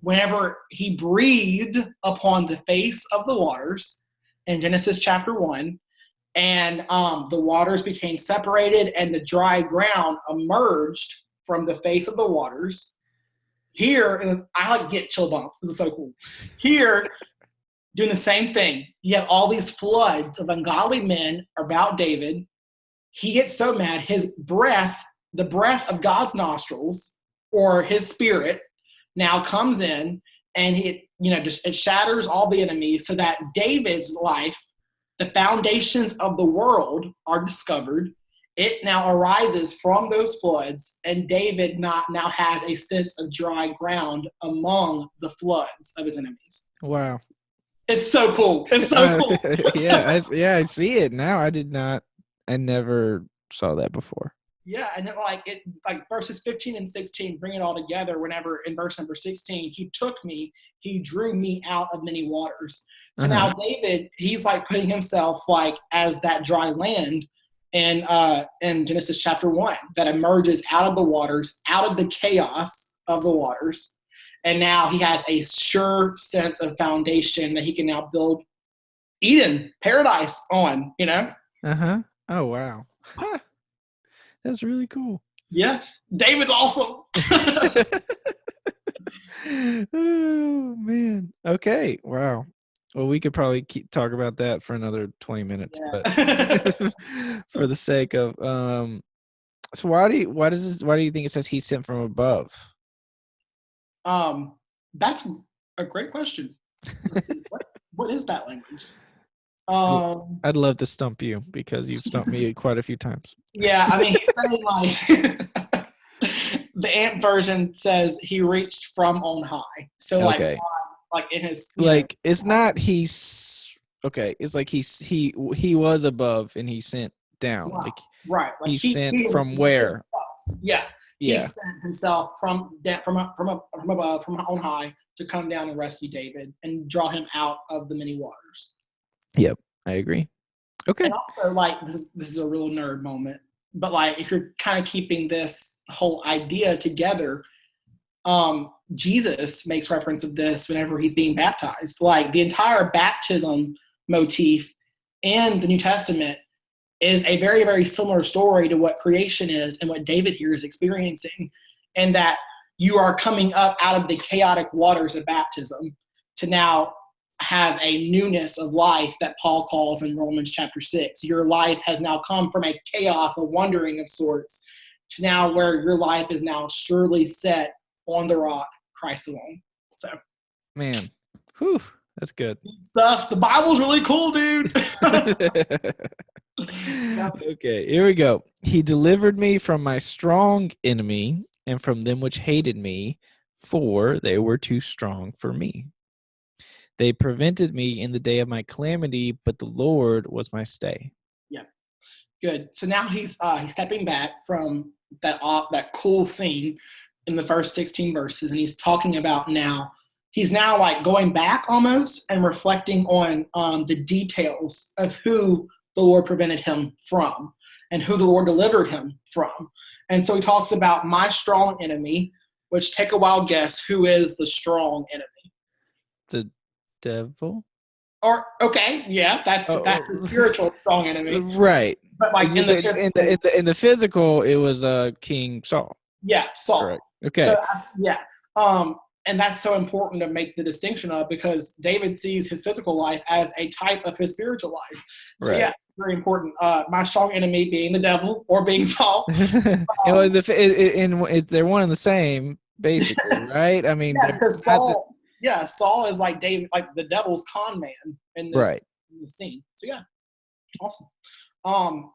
whenever he breathed upon the face of the waters in Genesis chapter 1, and the waters became separated and the dry ground emerged from the face of the waters. Here, and I like get chill bumps. This is so cool. Here, doing the same thing. You have all these floods of ungodly men about David. He gets so mad, his breath, the breath of God's nostrils, or his spirit, now comes in, and it shatters all the enemies, so that David's life, the foundations of the world, are discovered. It now arises from those floods, and David now has a sense of dry ground among the floods of his enemies. Wow. It's so cool. It's so cool. I see it now. I never saw that before. Yeah, and then like verses 15 and 16 bring it all together. Whenever in verse number 16, he took me, he drew me out of many waters. So now David, he's like putting himself like as that dry land in Genesis chapter 1 that emerges out of the waters, out of the chaos of the waters. And now he has a sure sense of foundation that he can now build Eden, paradise on, Oh, wow. Huh. That's really cool. Yeah. David's awesome. Oh, man. Okay. Wow. Well, we could probably talk about that for another 20 minutes, but for the sake of so why do you think it says he sent from above? That's a great question. Let's see, what is that language? I'd love to stump you because you've stumped me quite a few times. Yeah, I mean, he's saying like the Ant version says he reached from on high. So like in his it's not he's okay. It's like he was above and he sent down. Wow. Like right, like he sent from where? Yeah. He sent himself from above, from on high, to come down and rescue David and draw him out of the many waters. Yep, I agree. Okay. And also, like, this is a real nerd moment, but like, if you're kind of keeping this whole idea together, Jesus makes reference of this whenever he's being baptized. Like, the entire baptism motif in the New Testament is a very, very similar story to what creation is and what David here is experiencing, and that you are coming up out of the chaotic waters of baptism to now have a newness of life that Paul calls in Romans chapter 6. Your life has now come from a chaos, a wandering of sorts, to now where your life is now surely set on the rock, Christ alone. So, man, whew, that's good stuff. The Bible's really cool, dude. Okay, here we go. He delivered me from my strong enemy and from them which hated me, for they were too strong for me. They prevented me in the day of my calamity, but the Lord was my stay. Yeah, good. So now he's stepping back from that cool scene in the first 16 verses, and he's talking about now. He's now like going back almost and reflecting on the details of who the Lord prevented him from and who the Lord delivered him from. And so he talks about my strong enemy, which take a wild guess, who is the strong enemy? The devil? Or okay, yeah, that's the Oh, spiritual strong enemy. right. But like in the physical, In the physical, it was King Saul. yeah, Saul. Correct. Okay. So yeah, um, and that's so important to make the distinction of, because David sees his physical life as a type of his spiritual life. So Right. yeah, very important. My strong enemy being the devil or being Saul. And they're one and the same, basically, right? I mean, Yeah, they're because not the, Saul is like David, like the devil's con man right. in this scene. So yeah, awesome.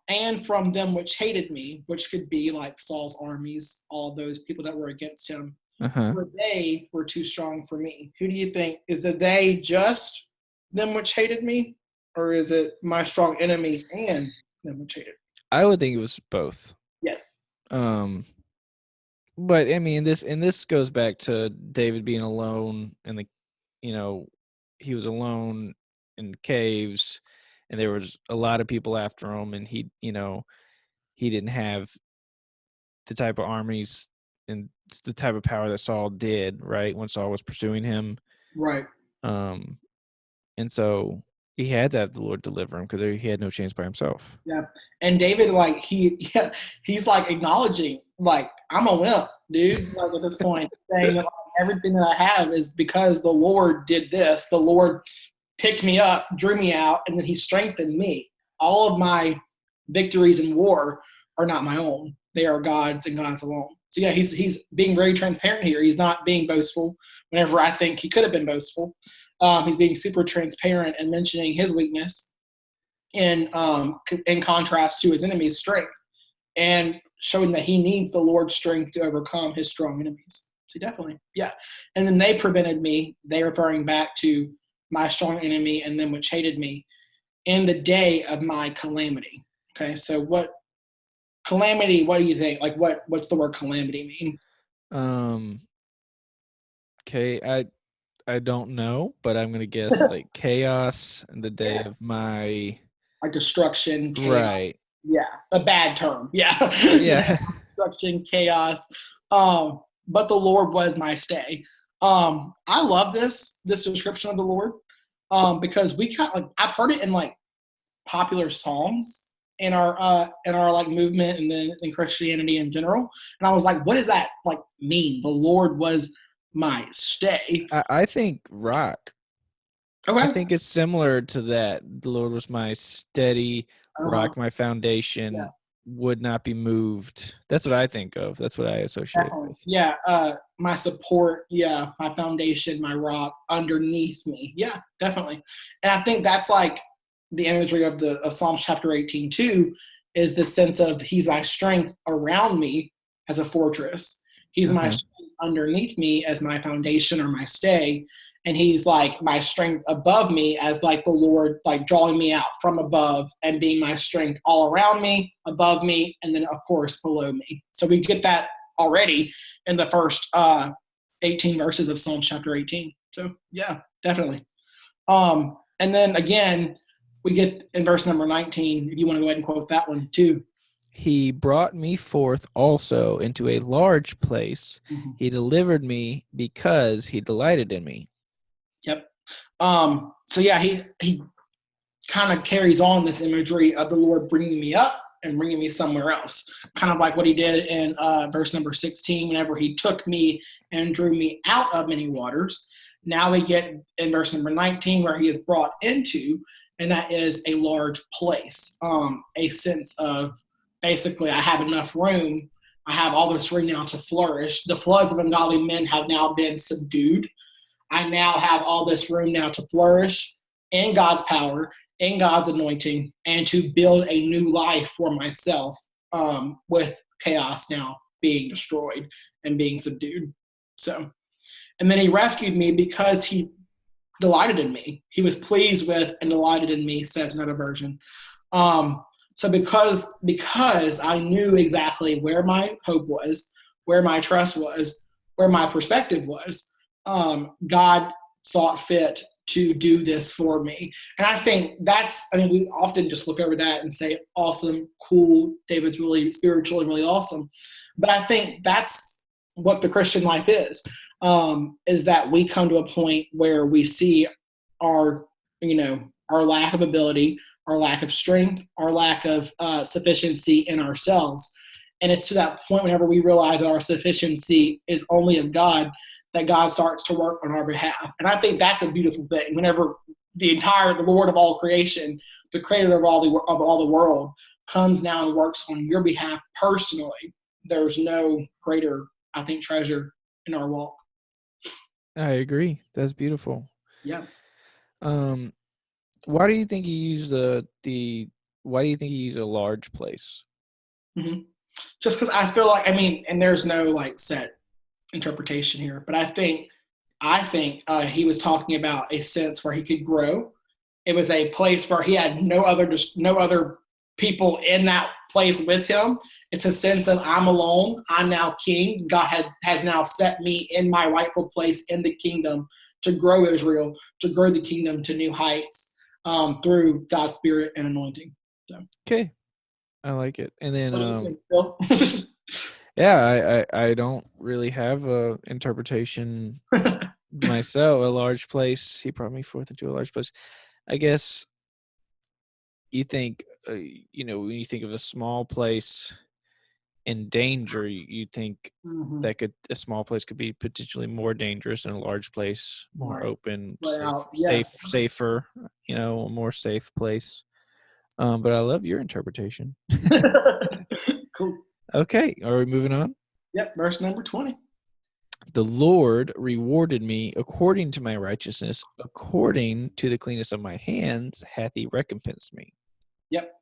And from them which hated me, which could be like Saul's armies, all those people that were against him, Uh-huh. for they were too strong for me. Who do you think is the they just them which hated me, or is it my strong enemy and them which hated me? I would think it was both. Yes. Um, but I mean, this goes back to David being alone in the, you know, he was alone in the caves, and there was a lot of people after him, and he didn't have the type of armies and the type of power that Saul did, right? When Saul was pursuing him. Right. Um, and so he had to have the Lord deliver him because he had no chance by himself. Yeah. And David, like he's like acknowledging, like, I'm a wimp, dude. Like at this point, saying that like, everything that I have is because the Lord did this. The Lord picked me up, drew me out, and then he strengthened me. All of my victories in war are not my own. They are God's and God's alone. So yeah, he's being very transparent here. He's not being boastful whenever I think he could have been boastful. He's being super transparent and mentioning his weakness in contrast to his enemy's strength, and showing that he needs the Lord's strength to overcome his strong enemies. So definitely, yeah. And then they prevented me. They referring back to my strong enemy and them which hated me in the day of my calamity. Okay, so what calamity? What do you think? Like, what's the word calamity mean? Um, okay, I don't know, but I'm gonna guess like chaos in the day Yeah, of my like destruction, chaos. right. Yeah, a bad term. Yeah, Yeah. destruction, chaos. But the Lord was my stay. I love this description of the Lord, because we kind of like I've heard it in like popular songs in our like movement, and then in Christianity in general. And I was like, what does that like mean? The Lord was my stay. I think rock. I Okay. think it's similar to that. The Lord was my steady Uh-huh. rock, my foundation Yeah. would not be moved. That's what I think of. That's what I associate Definitely. with. Yeah. My support. Yeah. My foundation, my rock underneath me. Yeah, definitely. And I think that's like the imagery of Psalms chapter 18 too, is the sense of he's my strength around me as a fortress. He's my Uh-huh. strength underneath me as my foundation or my stay. And he's like my strength above me as like the Lord, like drawing me out from above and being my strength all around me, above me, and then of course below me. So we get that already in the first 18 verses of Psalm chapter 18. So yeah, definitely. And then again, we get in verse number 19, if you want to go ahead and quote that one too. He brought me forth also into a large place. Mm-hmm. He delivered me because he delighted in me. Yep. So yeah, he kind of carries on this imagery of the Lord bringing me up and bringing me somewhere else, kind of like what he did in verse number 16, whenever he took me and drew me out of many waters. Now we get in verse number 19 where he is brought into, and that is a large place, a sense of basically I have enough room. I have all this room now to flourish. The floods of ungodly men have now been subdued. I now have all this room now to flourish in God's power, in God's anointing, and to build a new life for myself, with chaos now being destroyed and being subdued. So, And then he rescued me because he delighted in me. He was pleased with and delighted in me, says another version. So because I knew exactly where my hope was, where my trust was, where my perspective was, God saw it fit to do this for me. And I think we often just look over that and say, awesome, cool, David's really spiritual and really awesome. But I think that's what the Christian life is that we come to a point where we see our, our lack of ability, our lack of strength, our lack of sufficiency in ourselves. And it's to that point whenever we realize our sufficiency is only of God, that God starts to work on our behalf. And I think that's a beautiful thing. Whenever the Lord of all creation, the creator of all the world, comes now and works on your behalf personally, there's no greater, I think, treasure in our walk. I agree. That's beautiful. Yeah. Why do you think he used why do you think he used a large place? Mm-hmm. Just because I feel like, and there's no like set interpretation here, but I think he was talking about a sense where he could grow. It was a place where he had no other people in that place with him. It's a sense of I'm alone. I'm now king. God has now set me in my rightful place in the kingdom to grow Israel, to grow the kingdom to new heights through God's Spirit and anointing. So. Okay, I like it. And then, What do you think, Phil? yeah, I don't really have a interpretation myself. A large place. He brought me forth into a large place. I guess you think, when you think of a small place in danger, you think Mm-hmm. that a small place could be potentially more dangerous than a large place, more Right. open, Yeah. safer, a more safe place. But I love your interpretation. Cool. Okay, are we moving on? Yep. Verse number 20. The Lord rewarded me according to my righteousness, according to the cleanness of my hands hath he recompensed me. Yep.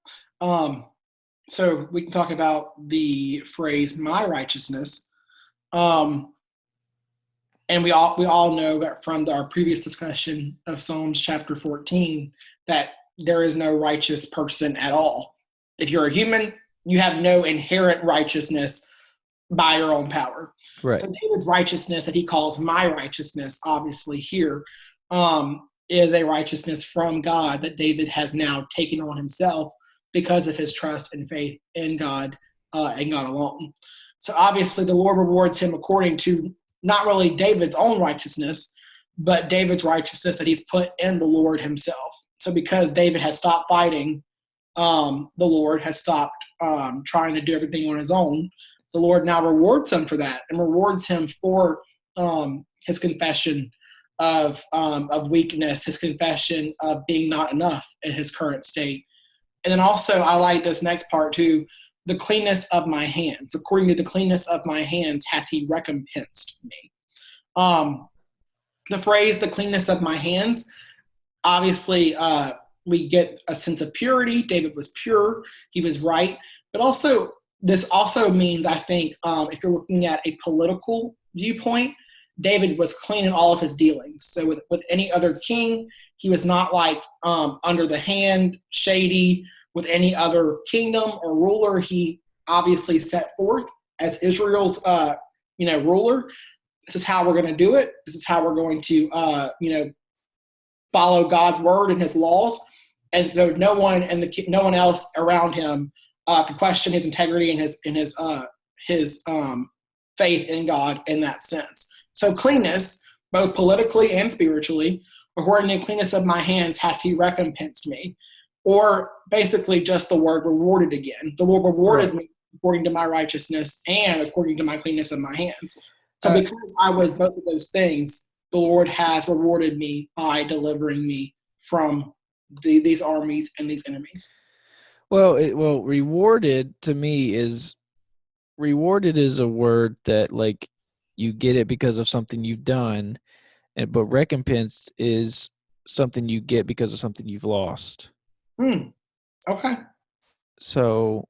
So we can talk about the phrase "my righteousness," and we all know that from our previous discussion of Psalms chapter 14 that there is no righteous person at all. If you're a human, you have no inherent righteousness by your own power. Right. So David's righteousness that he calls my righteousness, obviously here, is a righteousness from God that David has now taken on himself because of his trust and faith in God and God alone. So obviously the Lord rewards him according to not really David's own righteousness, but David's righteousness that he's put in the Lord himself. So because David has stopped fighting, the Lord has stopped trying to do everything on his own. The Lord now rewards him for that and rewards him for his confession of weakness, his confession of being not enough in his current state. And then also, I like this next part too, the cleanness of my hands. According to the cleanness of my hands hath he recompensed me. The phrase, the cleanness of my hands, obviously, we get a sense of purity. David was pure, he was right. But also, this also means, I think, if you're looking at a political viewpoint, David was clean in all of his dealings. So with any other king, he was not like under the hand, shady with any other kingdom or ruler. He obviously set forth as Israel's ruler. This is how we're going to do it. This is how we're going to follow God's word and his laws. And so no one else around him could question his integrity and his faith in God in that sense. So cleanness, both politically and spiritually, according to the cleanness of my hands hath he recompensed me. Or basically just the word rewarded again. The Lord rewarded me according to my righteousness and according to my cleanness of my hands. So because I was both of those things, the Lord has rewarded me by delivering me from these armies and these enemies. Well, rewarded to me is a word that like you get it because of something you've done, but recompense is something you get because of something you've lost. Okay. So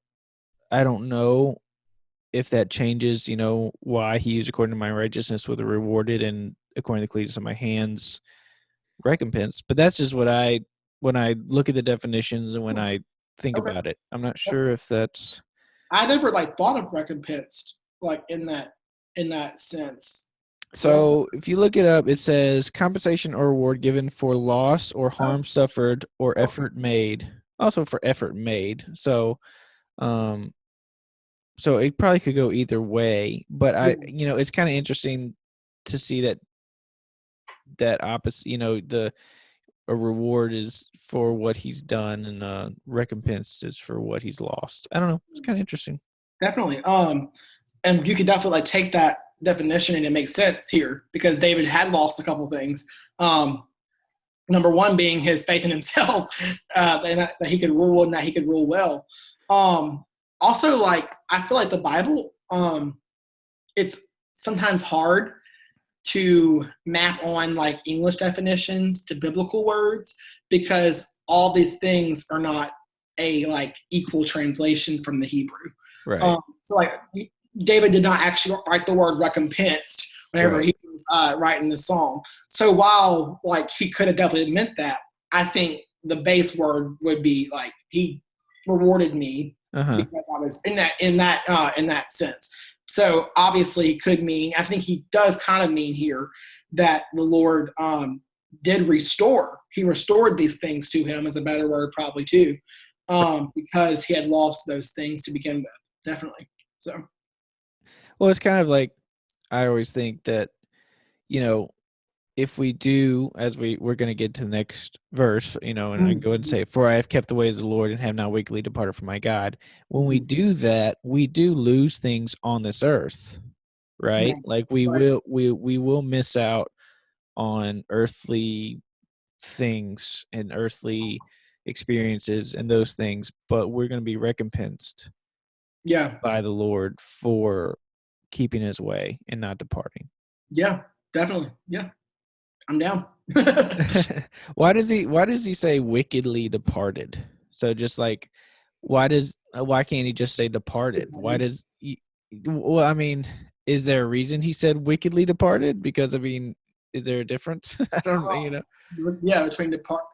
I don't know if that changes, why he used according to my righteousness with a rewarded and according to Cletus, on my hands recompense. But that's just when I look at the definitions and when I think Okay. about it. I'm not sure That's, if that's I never like thought of recompense like in that sense. But that's so. If you look it up, it says compensation or reward given for loss or harm suffered or okay. effort made. Also for effort made. Um, so it probably could go either way. But Yeah, it's kind of interesting to see that opposite. The a reward is for what he's done, and recompense is for what he's lost. I don't know. It's kind of interesting. definitely. And you could definitely like take that definition and it makes sense here because David had lost a couple things. Um, number one being his faith in himself, and that he could rule and that he could rule well. Um, also, like I feel like the Bible, it's sometimes hard to map on like English definitions to biblical words because all these things are not a like equal translation from the Hebrew. Right. So like David did not actually write the word recompensed whenever Right. he was writing the song. So while like he could have definitely meant that, I think the base word would be like he rewarded me Uh-huh. because I was in that sense. So obviously he could mean, I think he does kind of mean here that the Lord did restore. He restored these things to him is a better word probably too, because he had lost those things to begin with. Definitely. So Well, it's kind of like I always think that, you know, if we do, as we're going to get to the next verse, and I go ahead and say, "For I have kept the ways of the Lord and have not wickedly departed from my God." When we do that, we do lose things on this earth, yeah, right? Like right. we will miss out on earthly things and earthly experiences and those things, but we're going to be recompensed Yeah, by the Lord for keeping his way and not departing. yeah, definitely. Yeah, I'm down. Why does he say wickedly departed? So just like why can't he just say departed? Why does he, well, I mean, is there a reason he said wickedly departed? Because I mean, is there a difference? I don't, Yeah, between depart.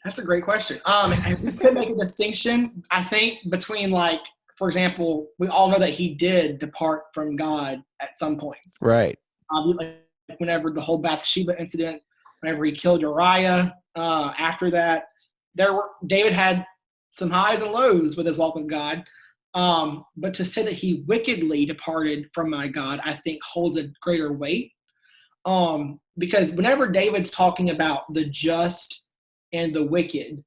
That's a great question. And we could make a distinction, I think, between like, for example, we all know that he did depart from God at some points. Right. Like whenever the whole Bathsheba incident, whenever he killed Uriah, after that, David had some highs and lows with his walk with God. But to say that he wickedly departed from my God, I think holds a greater weight. Because whenever David's talking about the just and the wicked,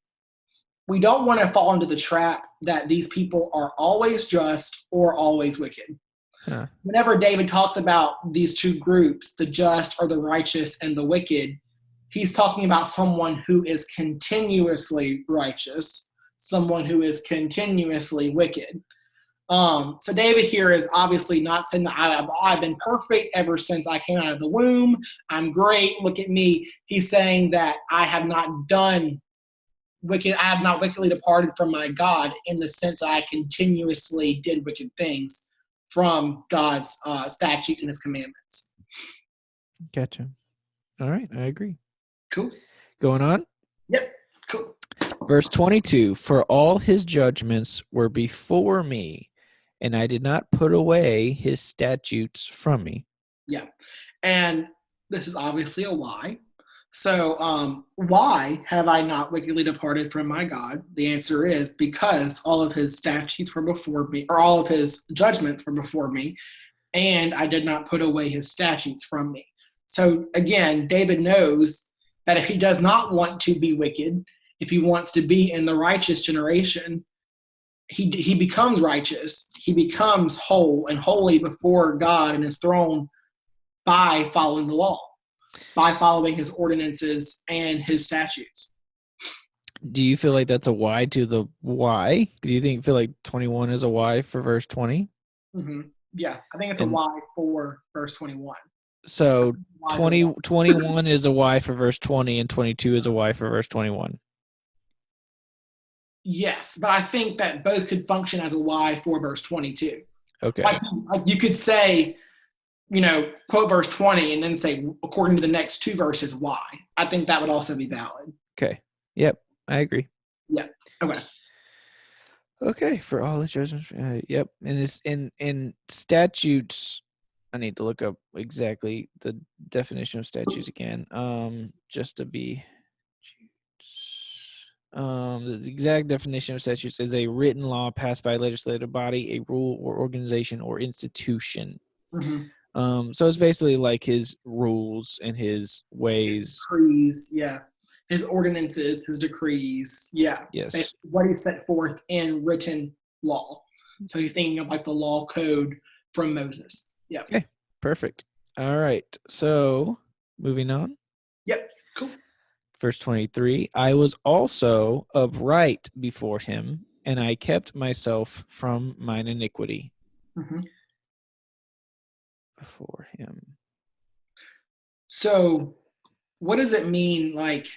we don't want to fall into the trap that these people are always just or always wicked. Huh. Whenever David talks about these two groups, the just or the righteous and the wicked, he's talking about someone who is continuously righteous, someone who is continuously wicked. So David here is obviously not saying that I've been perfect ever since I came out of the womb. I'm great. Look at me. He's saying that I have not done wicked. I have not wickedly departed from my God in the sense that I continuously did wicked things from God's statutes and His commandments. Gotcha. All right, I agree. Cool. Going on. Yep. Cool. Verse 22, for all his judgments were before me, and I did not put away his statutes from me. Yeah. And this is obviously a why. So, why have I not wickedly departed from my God? The answer is because all of his statutes were before me, or all of his judgments were before me, and I did not put away his statutes from me. So, again, David knows that if he does not want to be wicked, if he wants to be in the righteous generation, he becomes righteous. He becomes whole and holy before God and his throne by following the law, by following his ordinances and his statutes. Do you feel like that's a why to the why? Do you feel like 21 is a why for verse 20? Mm-hmm. Yeah, I think it's a And why for verse 21. so Why to the law. 21 is a why for verse 20, and 22 is a why for verse 21. Yes, but I think that both could function as a why for verse 22. Okay. Like you could say quote verse 20 and then say, according to the next two verses, why. I think that would also be valid. Okay. Yep. I agree. Yeah. Okay. Okay. For all the judgments. Yep. And it's in statutes. I need to look up exactly the definition of statutes again. Just to be. The exact definition of statutes is a written law passed by a legislative body, a rule or organization or institution. So it's basically like his rules and his ways. His decrees, yeah. His ordinances, his decrees, yeah. Yes. Basically what he set forth in written law. So he's thinking of like the law code from Moses. Yeah. Okay. Perfect. All right. So moving on. Yep. Cool. Verse 23, I was also upright before him, and I kept myself from mine iniquity. Before him. So what does it mean, like,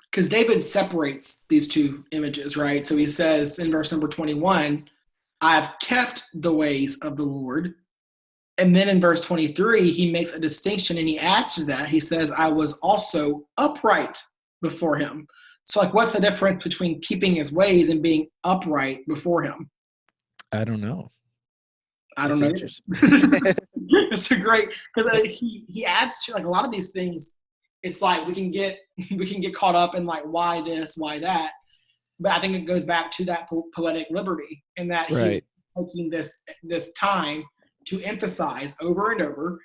because David separates these two images, right? So he says in verse number 21, I have kept the ways of the Lord. And then in verse 23, he makes a distinction and he adds to that. He says, I was also upright before him. So, like, what's the difference between keeping his ways and being upright before him? I don't know. I don't know. It's a great, because he adds to, like, a lot of these things. It's like we can get caught up in like why this, why that, but I think it goes back to that poetic liberty in that he's taking this time to emphasize over and over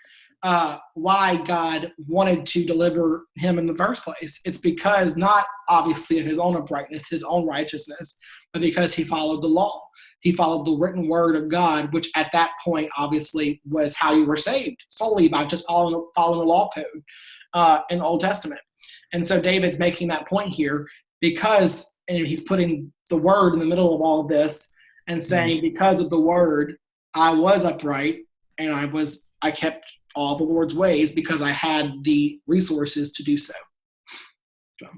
why God wanted to deliver him in the first place. It's because not obviously of his own uprightness, his own righteousness, but because he followed the law. He followed the written word of God, which at that point obviously was how you were saved, solely by just following the law code in the Old Testament. And so David's making that point here because, and he's putting the word in the middle of all of this and saying, because of the word, I was upright and I kept all the Lord's ways because I had the resources to do so.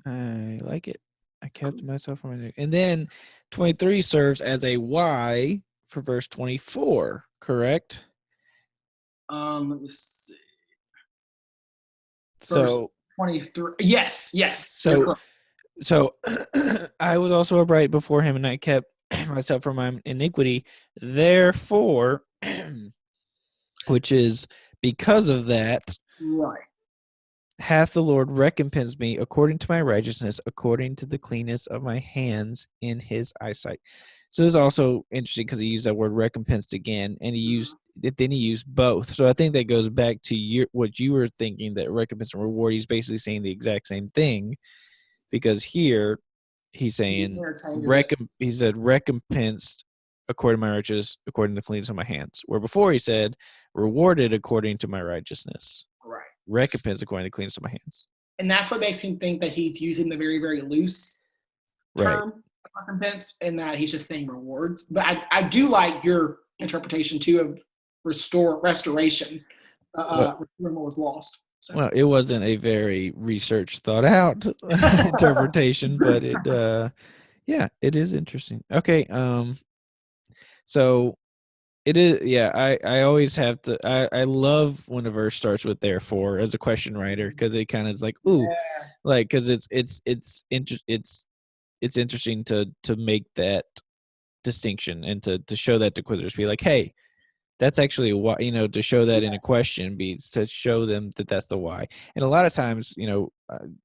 I like it. I kept myself from it. And then 23 serves as a why for verse 24, correct? Let me see. So 23. Yes. So I was also upright before him, and I kept myself from my iniquity. Therefore, which is because of that, right, hath the Lord recompensed me according to my righteousness, according to the cleanness of my hands in his eyesight. So this is also interesting because he used that word recompensed again, and he used both. So I think that goes back to what you were thinking, that recompense and reward. He's basically saying the exact same thing, because here he's saying he said recompensed according to my righteousness, according to the cleanness of my hands. Where before he said rewarded according to my righteousness. Right. Recompense according to the cleanness of my hands. And that's what makes me think that he's using the very, very loose term, recompense, and that he's just saying rewards. But I do like your interpretation too of restoration. When what was lost. So. Well, it wasn't a very research thought out interpretation, but it it is interesting. Okay, so it is, I always have to, I love when a verse starts with therefore as a question writer, because it kind of is like, ooh, like, because it's interesting to make that distinction and to show that to quizzers, be like, hey, that's actually why, to show that in a question, be to show them that that's the why. And a lot of times,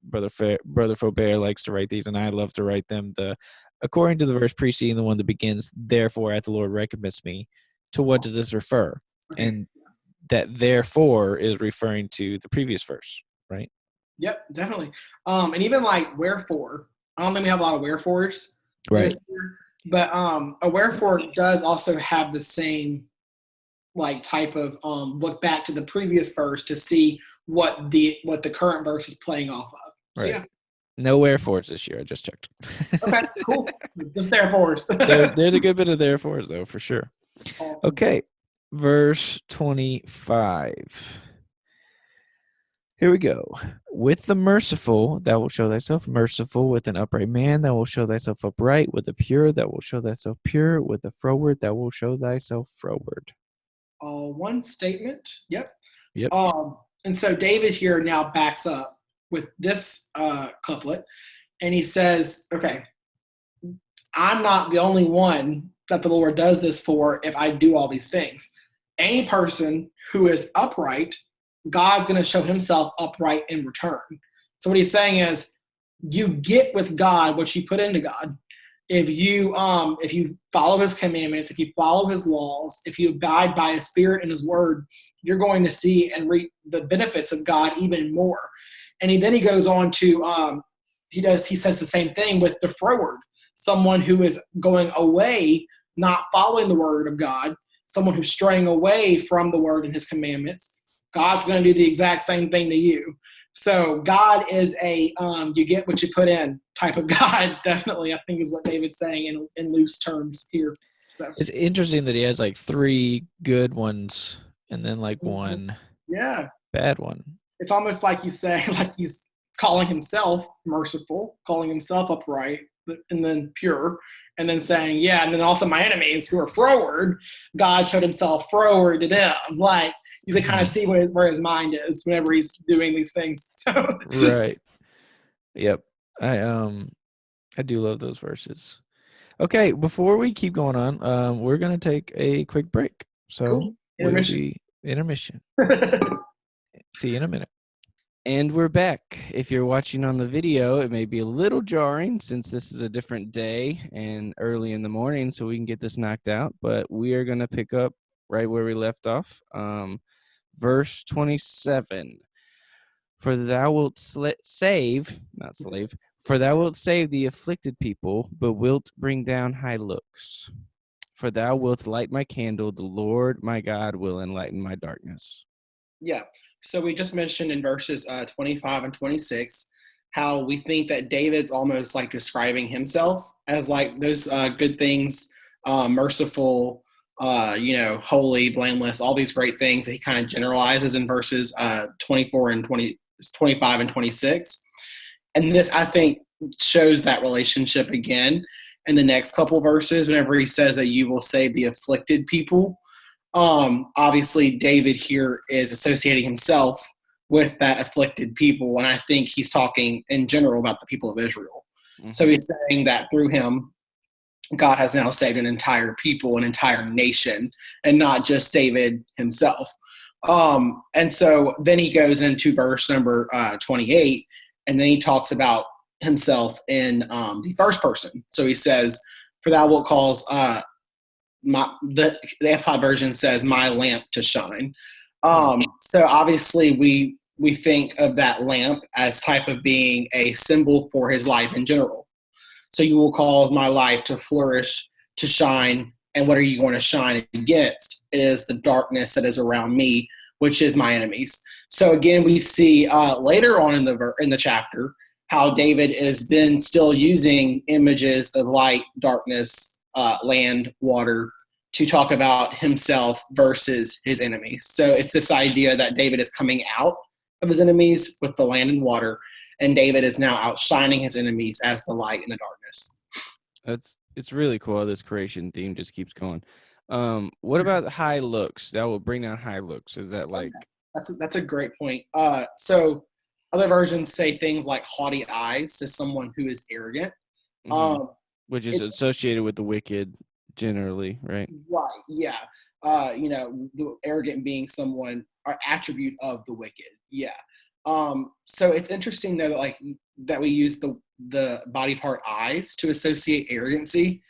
Brother Faubert likes to write these, and I love to write them. According to the verse preceding the one that begins, therefore hath the Lord recompensed me. To what does this refer? Okay. And that therefore is referring to the previous verse, right? Yep, definitely. And even like wherefore. I don't think we have a lot of wherefores, right? But a wherefore does also have the same like type of look back to the previous verse to see what the current verse is playing off of. So, right. Yeah. No wherefores this year. I just checked. Okay, cool. Just therefores. There's a good bit of therefores though, for sure. Awesome. Okay, verse 25. Here we go. With the merciful, thou wilt show thyself merciful. With an upright man, thou wilt show thyself upright. With the pure, thou wilt show thyself pure. With the froward, thou wilt show thyself froward. one statement. Yep. Yep. And so David here now backs up with this couplet, and he says, "Okay, I'm not the only one that the Lord does this for if I do all these things. Any person who is upright, God's going to show himself upright in return." So what he's saying is, you get with God what you put into God. If you follow his commandments, if you follow his laws, if you abide by his spirit and his word, you're going to see and reap the benefits of God even more. And then he goes on to he says the same thing with the froward, someone who is going away, not following the word of God, someone who's straying away from the word and his commandments. God's going to do the exact same thing to you. So God is a you get what you put in type of God. Definitely, I think is what David's saying in loose terms here. So It's interesting that he has like 3 good ones and then like one yeah, bad one. it's almost like he's saying, like he's calling himself merciful, calling himself upright, and then pure, and then saying, yeah, and then also my enemies who are froward, God showed himself froward to them. Like you can kind of see where his mind is whenever he's doing these things. So Right. Yep. I do love those verses. Okay, before we keep going on, we're gonna take a quick break. So cool. we'll Intermission. be intermission. See you in a minute. And we're back. If you're watching on the video, it may be a little jarring since this is a different day and early in the morning, so we can get this knocked out. But we are going to pick up right where we left off. Verse 27. For thou wilt save, not slave, for thou wilt save the afflicted people, but wilt bring down high looks. For thou wilt light my candle, the Lord my God will enlighten my darkness. Yeah. So we just mentioned in verses 25 and 26 how we think that David's almost like describing himself as like those good things, merciful, holy, blameless, all these great things that he kind of generalizes in verses 24 and 25 and 26. And this, I think, shows that relationship again in the next couple verses whenever he says that you will save the afflicted people. Obviously David here is associating himself with that afflicted people, and I think he's talking in general about the people of Israel. Mm-hmm. So he's saying that through him, God has now saved an entire people, an entire nation, and not just David himself. And so then he goes into verse number 28, and then he talks about himself in the first person. So he says, "For thou wilt cause the Amplified version says my lamp to shine." So obviously we think of that lamp as type of being a symbol for his life in general. So you will cause my life to flourish, to shine. And what are you going to shine against? It is the darkness that is around me, which is my enemies. So again, we see later on in the chapter how David is then still using images of light, darkness, land, water, to talk about himself versus his enemies. So it's this idea that David is coming out of his enemies with the land and water, and David is now outshining his enemies as the light in the darkness. It's really cool how this creation theme just keeps going. What about high looks? That will bring down high looks. Is that like that's a great point. So other versions say things like haughty eyes to someone who is arrogant. Mm-hmm. Which is associated with the wicked generally, right? Right, yeah. The arrogant being someone, or attribute of the wicked, yeah. So it's interesting though, like that we use the body part eyes to associate arrogancy.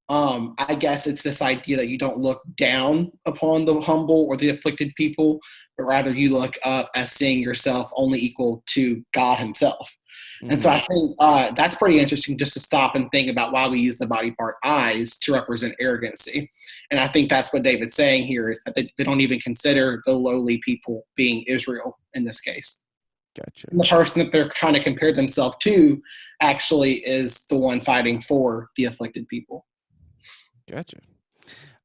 I guess it's this idea that you don't look down upon the humble or the afflicted people, but rather you look up as seeing yourself only equal to God himself. Mm-hmm. And so I think that's pretty interesting just to stop and think about why we use the body part eyes to represent arrogancy. And I think that's what David's saying here is that they don't even consider the lowly people being Israel in this case. Gotcha. And the person that they're trying to compare themselves to actually is the one fighting for the afflicted people. Gotcha.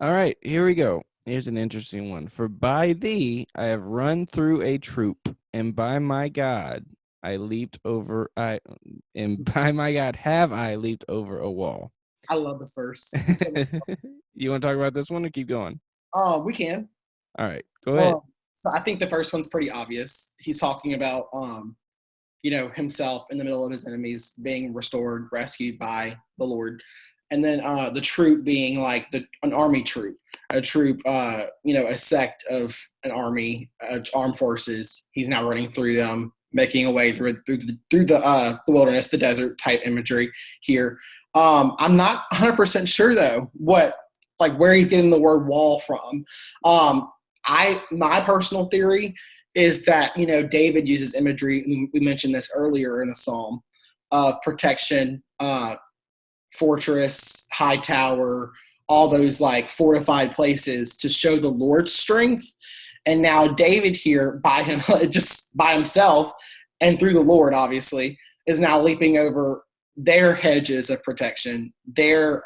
All right, here we go. Here's an interesting one. For by thee I have run through a troop, and by my God and by my God have I leaped over a wall. I love this verse. You want to talk about this one or keep going? We can. All right, go ahead. So I think the first one's pretty obvious. He's talking about, himself in the middle of his enemies being restored, rescued by the Lord. And then the troop being like an army troop, a troop, a sect of an army, armed forces. He's now running through them, making a way through the wilderness, the desert type imagery here. I'm not 100% sure though where he's getting the word wall from. My personal theory is that, David uses imagery, we mentioned this earlier in the Psalm, of protection, fortress, high tower, all those like fortified places to show the Lord's strength. And now David here just by himself and through the Lord, obviously, is now leaping over their hedges of protection, their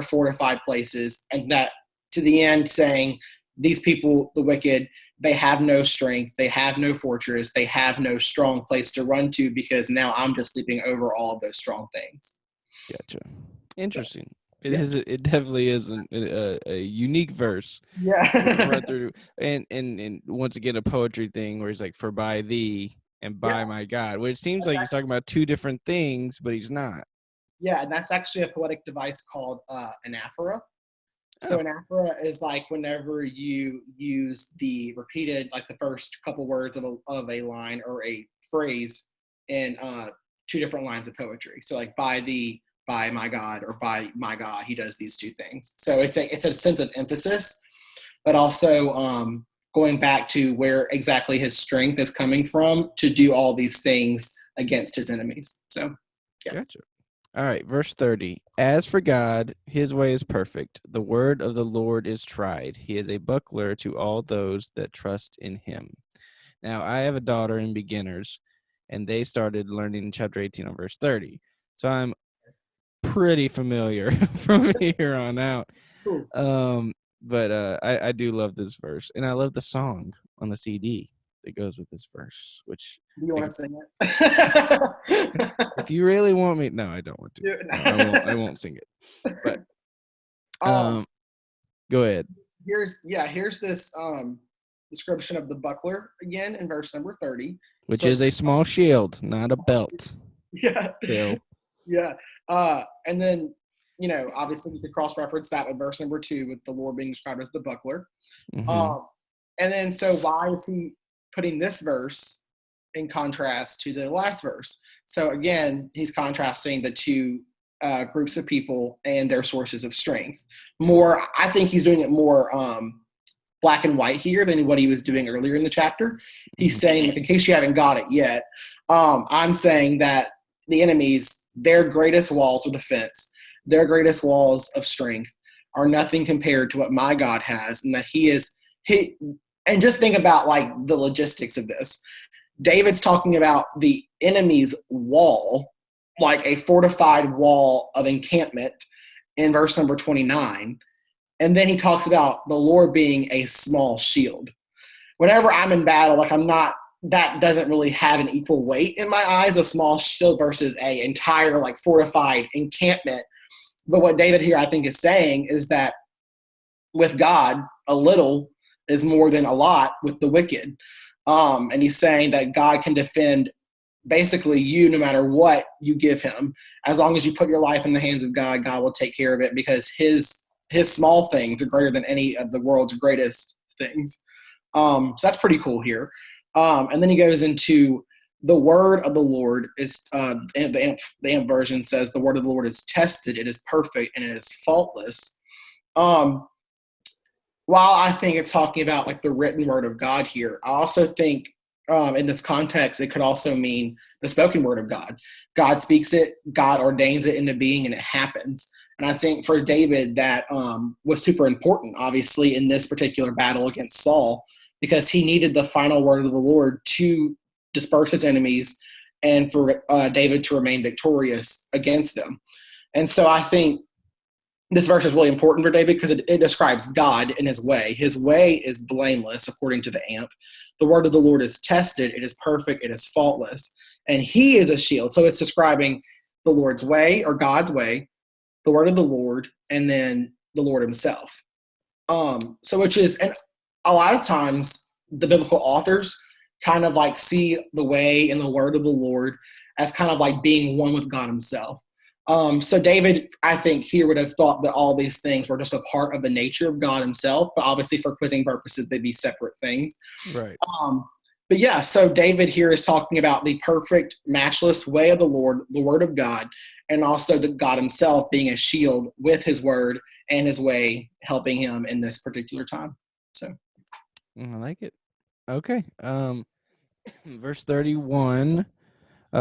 fortified places, and that to the end saying, these people, the wicked, they have no strength, they have no fortress, they have no strong place to run to because now I'm just leaping over all of those strong things. Gotcha. Interesting. It definitely is a unique verse. Yeah. Run through and once again a poetry thing where he's like, for by thee and by my God, which seems like he's talking about two different things, but he's not. Yeah, and that's actually a poetic device called anaphora. So anaphora is like whenever you use the repeated, like the first couple words of a line or a phrase in two different lines of poetry. So like by thee, by my God, or by my God, he does these two things. So it's a sense of emphasis, but also going back to where exactly his strength is coming from to do all these things against his enemies. So, yeah. Gotcha. All right, verse 30. As for God, his way is perfect. The word of the Lord is tried. He is a buckler to all those that trust in him. Now, I have a daughter in beginners, and they started learning in chapter 18 on verse 30. So I'm pretty familiar from here on out. Cool. But I do love this verse, and I love the song on the CD that goes with this verse, which do you want to sing it? If you really want me, no, I don't want to. No, I won't sing it. But go ahead. Here's this description of the buckler again in verse number 30, which is a small shield, not a belt. Yeah. Bill. Yeah. And then obviously we could cross-reference that with verse number 2 with the Lord being described as the buckler. Mm-hmm. And then so why is he putting this verse in contrast to the last verse? So again, he's contrasting the two groups of people and their sources of strength. I think he's doing it more black and white here than what he was doing earlier in the chapter. He's saying, in case you haven't got it yet, I'm saying that the enemies, their greatest walls of defense, their greatest walls of strength are nothing compared to what my God has, and that he and just think about like the logistics of this. David's talking about the enemy's wall, like a fortified wall of encampment in verse number 29. And then he talks about the Lord being a small shield. Whenever I'm in battle, that doesn't really have an equal weight in my eyes, a small shield versus a entire like fortified encampment. But what David here I think is saying is that with God, a little is more than a lot with the wicked. And he's saying that God can defend basically you no matter what you give him. As long as you put your life in the hands of God, God will take care of it because his small things are greater than any of the world's greatest things. So that's pretty cool here. And then he goes into the word of the Lord is, the AMP version says, the word of the Lord is tested, it is perfect, and it is faultless. While I think it's talking about like the written word of God here, I also think in this context, it could also mean the spoken word of God. God speaks it, God ordains it into being, and it happens. And I think for David, that was super important, obviously, in this particular battle against Saul, because he needed the final word of the Lord to disperse his enemies and for David to remain victorious against them. And so I think this verse is really important for David because it describes God in his way. His way is blameless, according to the AMP. The word of the Lord is tested. It is perfect. It is faultless. And he is a shield. So it's describing the Lord's way or God's way, the word of the Lord, and then the Lord himself. So which is, and a lot of times the biblical authors kind of like see the way and the word of the Lord as kind of like being one with God himself. So David, I think, here would have thought that all these things were just a part of the nature of God himself, but obviously for quizzing purposes, they'd be separate things. Right. But yeah, so David here is talking about the perfect, matchless way of the Lord, the word of God, and also the God himself being a shield with his word and his way helping him in this particular time. So I like it. Okay. Verse 31,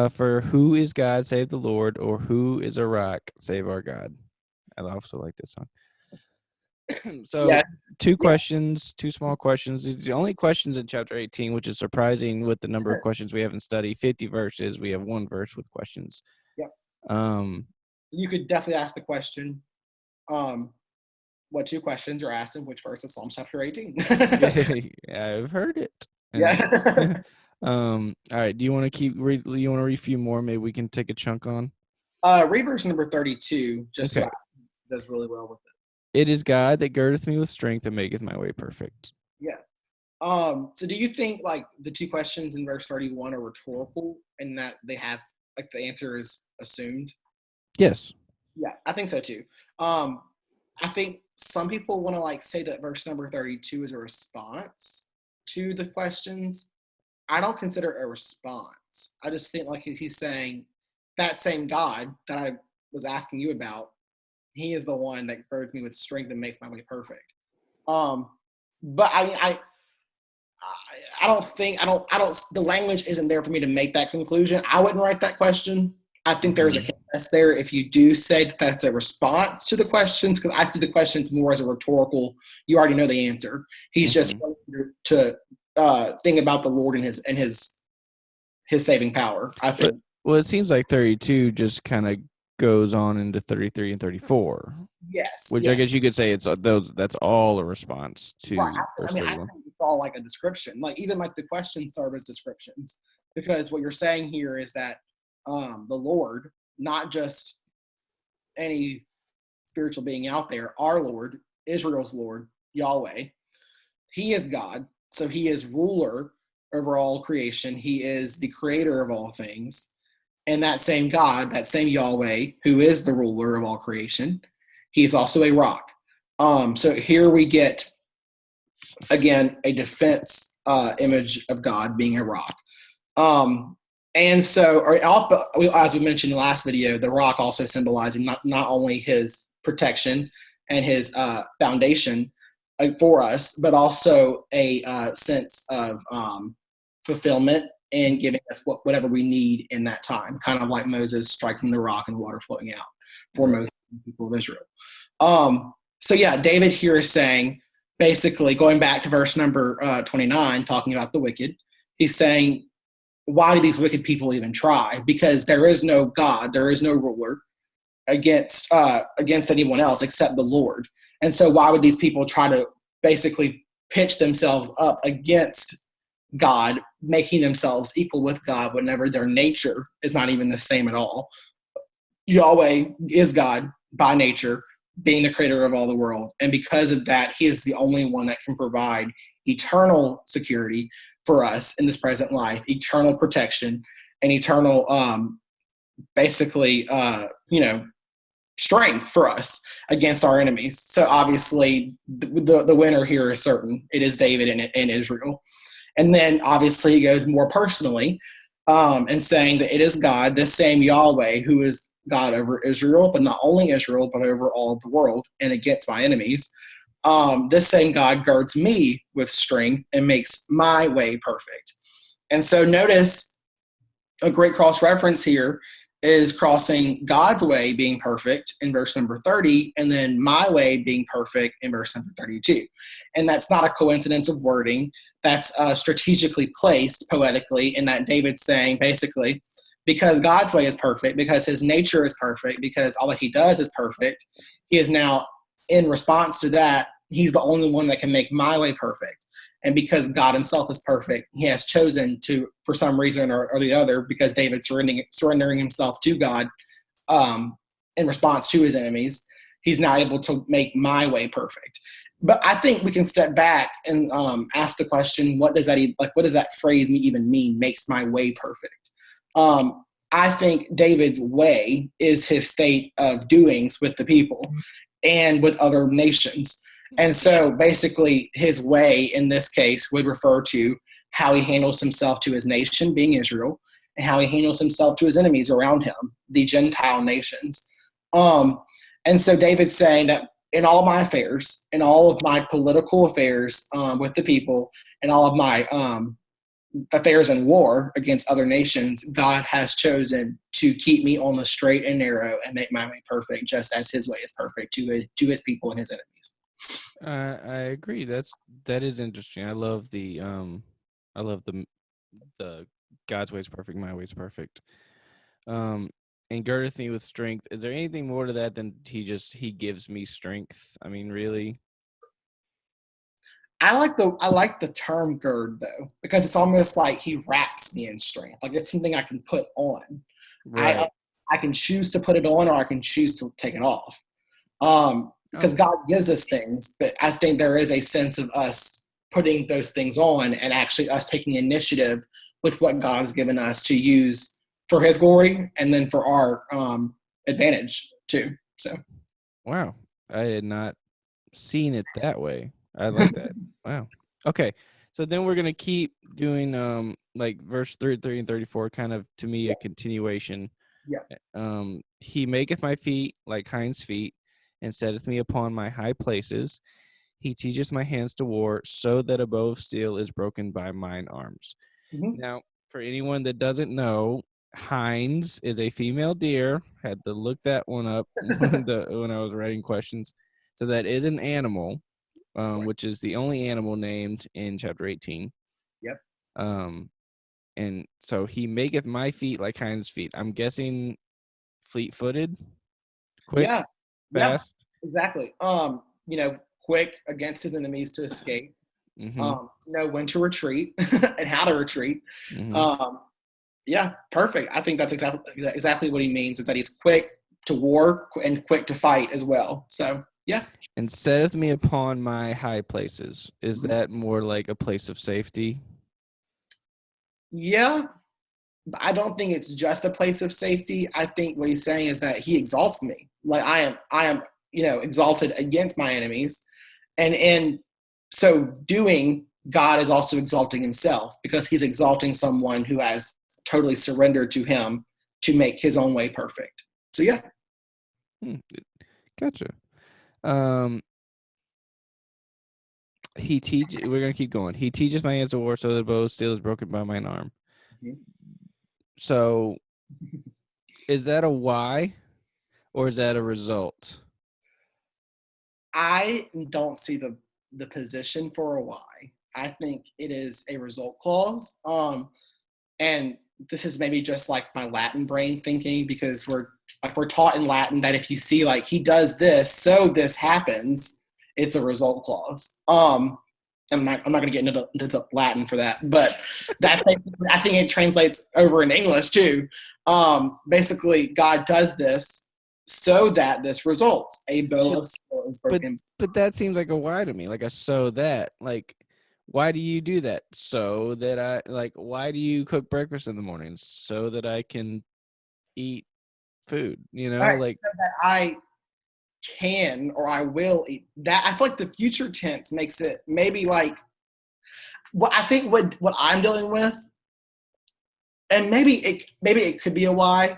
for who is God save the Lord, or who is a rock save our God? I also like this song. So yeah, two questions, two small questions. These are the only questions in chapter 18, which is surprising with the number of questions we have in study. 50 verses, we have one verse with questions. yeah. Um, You could definitely ask the question, what two questions are asked in which verse of Psalm chapter 18? yeah, I've heard it. Yeah. All right. Do you want to you want to read a few more? Maybe we can take a chunk on. Read verse number 32, just Okay. so it does really well with it. It is God that girdeth me with strength and maketh my way perfect. Yeah. So do you think like the two questions in verse 31 are rhetorical in that they have like the answer is assumed? Yes. Yeah, I think so too. I think some people want to like say that verse number 32 is a response to the questions. I don't consider it a response. I just think like he's saying that same God that I was asking you about, he is the one that girds me with strength and makes my way perfect. But I mean, I don't think I don't. The language isn't there for me to make that conclusion. I wouldn't write that question. I think there's a contest there if you do say that that's a response to the questions, because I see the questions more as a rhetorical. You already know the answer. He's just to think about the Lord and his saving power. I think. Well, it seems like 32 just kind of goes on into 33 and 34. Yes. Which yes. I guess you could say it's those. That's all a response to Right. verse I mean, I 31. think it's all like a description. Like even like the questions serve as descriptions, because what you're saying here is that the Lord, not just any spiritual being out there, our Lord, Israel's Lord, Yahweh, he is God. So he is ruler over all creation. He is the creator of all things. And that same God, that same Yahweh, who is the ruler of all creation, he is also a rock. So here we get, again, a defense image of God being a rock. And so, as we mentioned in the last video, the rock also symbolizing not only his protection and his foundation for us, but also a sense of fulfillment and giving us whatever we need in that time, kind of like Moses striking the rock and water flowing out for most people of Israel. So yeah, David here is saying, basically going back to verse number 29, talking about the wicked, he's saying, why do these wicked people even try? Because there is no God, there is no ruler against anyone else except the Lord. And so why would these people try to basically pitch themselves up against God, making themselves equal with God whenever their nature is not even the same at all? Yahweh is God by nature, being the creator of all the world. And because of that, he is the only one that can provide eternal security for us in this present life, eternal protection, and eternal, strength for us against our enemies. So obviously, the winner here is certain. It is David and Israel. And then obviously he goes more personally and saying that it is God, this same Yahweh, who is God over Israel, but not only Israel, but over all of the world and against my enemies. This same God guards me with strength and makes my way perfect. And so notice a great cross reference here is crossing God's way being perfect in verse number 30, and then my way being perfect in verse number 32. And that's not a coincidence of wording. That's strategically placed poetically, in that David's saying basically, because God's way is perfect, because his nature is perfect, because all that he does is perfect, he is now, in response to that, he's the only one that can make my way perfect. And because God himself is perfect, he has chosen to, for some reason or the other, because David's surrendering himself to God in response to his enemies, he's now able to make my way perfect. But I think we can step back and ask the question: what does that phrase even mean? Makes my way perfect. I think David's way is his state of doings with the people and with other nations. And so basically his way in this case would refer to how he handles himself to his nation, being Israel, and how he handles himself to his enemies around him, the Gentile nations. And so David's saying that in all my affairs, in all of my political affairs with the people, and all of my affairs in war against other nations, God has chosen to keep me on the straight and narrow and make my way perfect, just as his way is perfect to his people and his enemies. I agree. That is interesting. I love the God's way is perfect, my way is perfect. And girdeth me with strength. Is there anything more to that than he gives me strength? I mean, really? I like the term gird though, because it's almost like he wraps me in strength. Like it's something I can put on. Right. I can choose to put it on, or I can choose to take it off. Because God gives us things, but I think there is a sense of us putting those things on and actually us taking initiative with what God has given us to use for his glory and then for our advantage too. So, wow, I had not seen it that way. I like that. Wow. Okay, so then we're gonna keep doing like verse 33 and 34, kind of to me a continuation. Yeah. He maketh my feet like hinds feet, and setteth me upon my high places. He teacheth my hands to war, so that a bow of steel is broken by mine arms. Mm-hmm. Now, for anyone that doesn't know, hinds is a female deer. Had to look that one up when I was writing questions. So that is an animal, which is the only animal named in chapter 18. Yep. And so he maketh my feet like hinds feet. I'm guessing fleet-footed, quick, fast. Yeah, exactly. Quick against his enemies to escape. Mm-hmm. Know when to retreat and how to retreat. Mm-hmm. Yeah, perfect. I think that's exactly what he means, is that he's quick to war and quick to fight as well. So yeah. And setteth me upon my high places. Is that more like a place of safety? Yeah, but I don't think it's just a place of safety. I think what he's saying is that he exalts me. Like I am, exalted against my enemies. And in so doing, God is also exalting himself, because he's exalting someone who has totally surrendered to him to make his own way perfect. So yeah. Gotcha. We're gonna keep going. He teaches my hands to war, so the bow of steel is broken by mine arm. Mm-hmm. So is that a why, or is that a result? I don't see the position for a why. I think it is a result clause. And this is maybe just like my Latin brain thinking, because we're taught in Latin that if you see like he does this, so this happens, it's a result clause. I'm not going to get into the Latin for that, but that's I think it translates over in English too. Basically, God does this so that this results. A bow of steel is broken. But that seems like a why to me, like a so that. Like, why do you do that? So that why do you cook breakfast in the morning? So that I can eat food, Right, like so that I can or I will eat that. I feel like the future tense makes it maybe like what I think what I'm dealing with, and maybe it could be a why.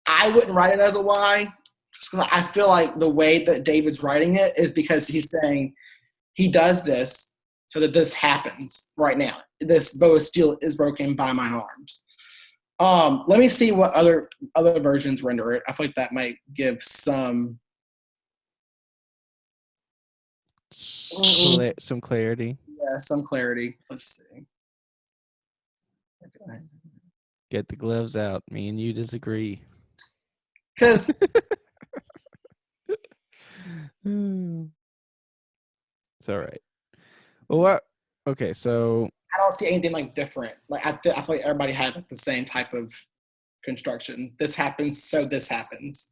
I wouldn't write it as a why, just because I feel like the way that David's writing it is because he's saying he does this so that this happens right now. This bow of steel is broken by mine arms. Let me see what other versions render it. I feel like that might give some some clarity. Yeah, some clarity. Let's see. Get the gloves out. Me and you disagree. Because it's all right. Well, what? Okay, so I don't see anything like different. Like I feel like everybody has like the same type of construction. This happens, so this happens.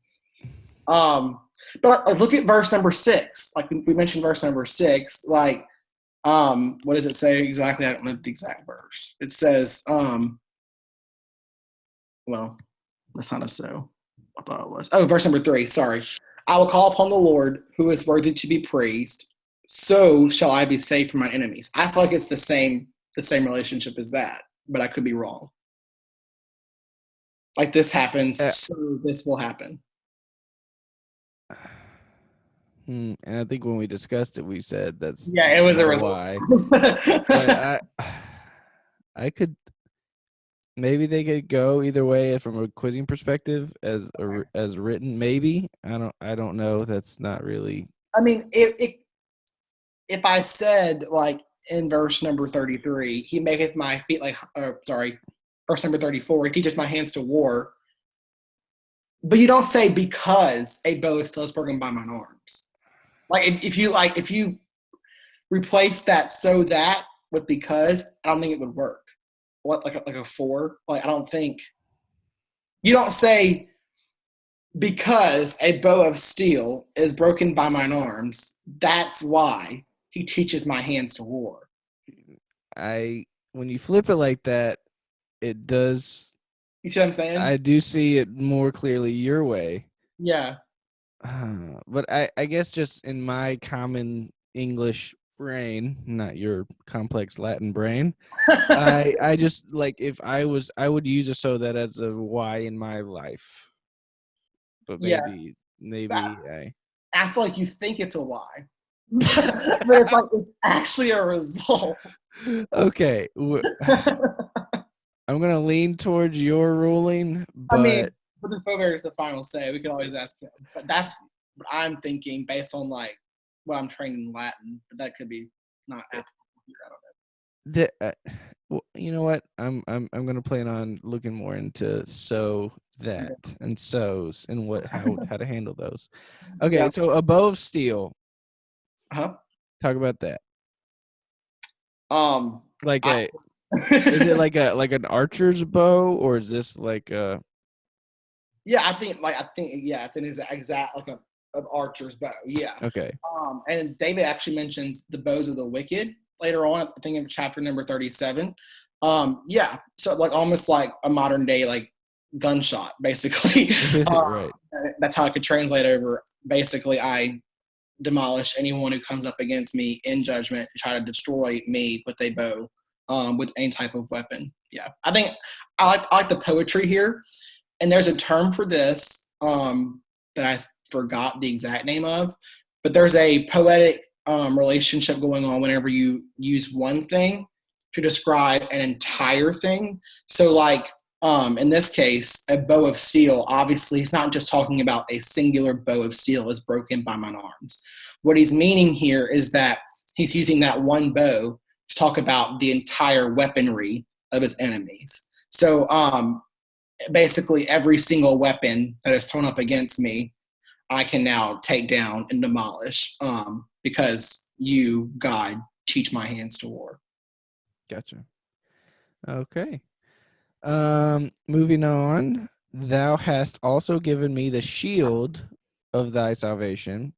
But look at verse number 6. Like we mentioned verse number 6, like what does it say exactly? I don't know the exact verse. It says, well, that's not a so. I thought it was. Oh, verse number 3, sorry. I will call upon the Lord who is worthy to be praised. So shall I be saved from my enemies. I feel like it's the same relationship as that, but I could be wrong. Like this happens, so this will happen. And I think when we discussed it, we said that's it was a result. why. But I could maybe they could go either way from a quizzing perspective as written. Maybe I don't know. That's not really. I mean, if I said like in verse number 33, he maketh my feet like verse number 34, he teaches my hands to war. But you don't say because a bow is still broken by mine arms. Like if you replace that so that with because, I don't think it would work. What like a for? Like I don't think you don't say because a bow of steel is broken by mine arms, that's why he teaches my hands to war. When you flip it like that, it does. You see what I'm saying? I do see it more clearly your way. Yeah. But I guess just in my common English brain, not your complex Latin brain, I just like if I would use a so that as a why in my life. But maybe I feel like you think it's a why. But it's like it's actually a result. Okay. I'm gonna lean towards your ruling, but I mean, but the Fover is the final say. We can always ask him. But that's what I'm thinking based on like what I'm trained in Latin. But that could be not applicable here. I don't know. well, you know what? I'm gonna plan on looking more into so that and so's and how to handle those. Okay, so a bow of steel. Talk about that. Like is it like an archer's bow, or is this like a? Yeah, I think it's an exact like an archer's bow. Yeah. Okay. And David actually mentions the bows of the wicked later on. I think in chapter number 37. Yeah. So like almost like a modern day like gunshot, basically. Right. That's how I could translate over. Basically, I demolish anyone who comes up against me in judgment, try to destroy me with a bow, with any type of weapon. Yeah, I think I like the poetry here, and there's a term for this that I forgot the exact name of, but there's a poetic relationship going on whenever you use one thing to describe an entire thing. So like in this case, a bow of steel, obviously he's not just talking about a singular bow of steel is broken by mine arms. What he's meaning here is that he's using that one bow to talk about the entire weaponry of his enemies. So basically every single weapon that is thrown up against me, I can now take down and demolish because you, God, teach my hands to war. Gotcha. Okay. Moving on. Thou hast also given me the shield of thy salvation,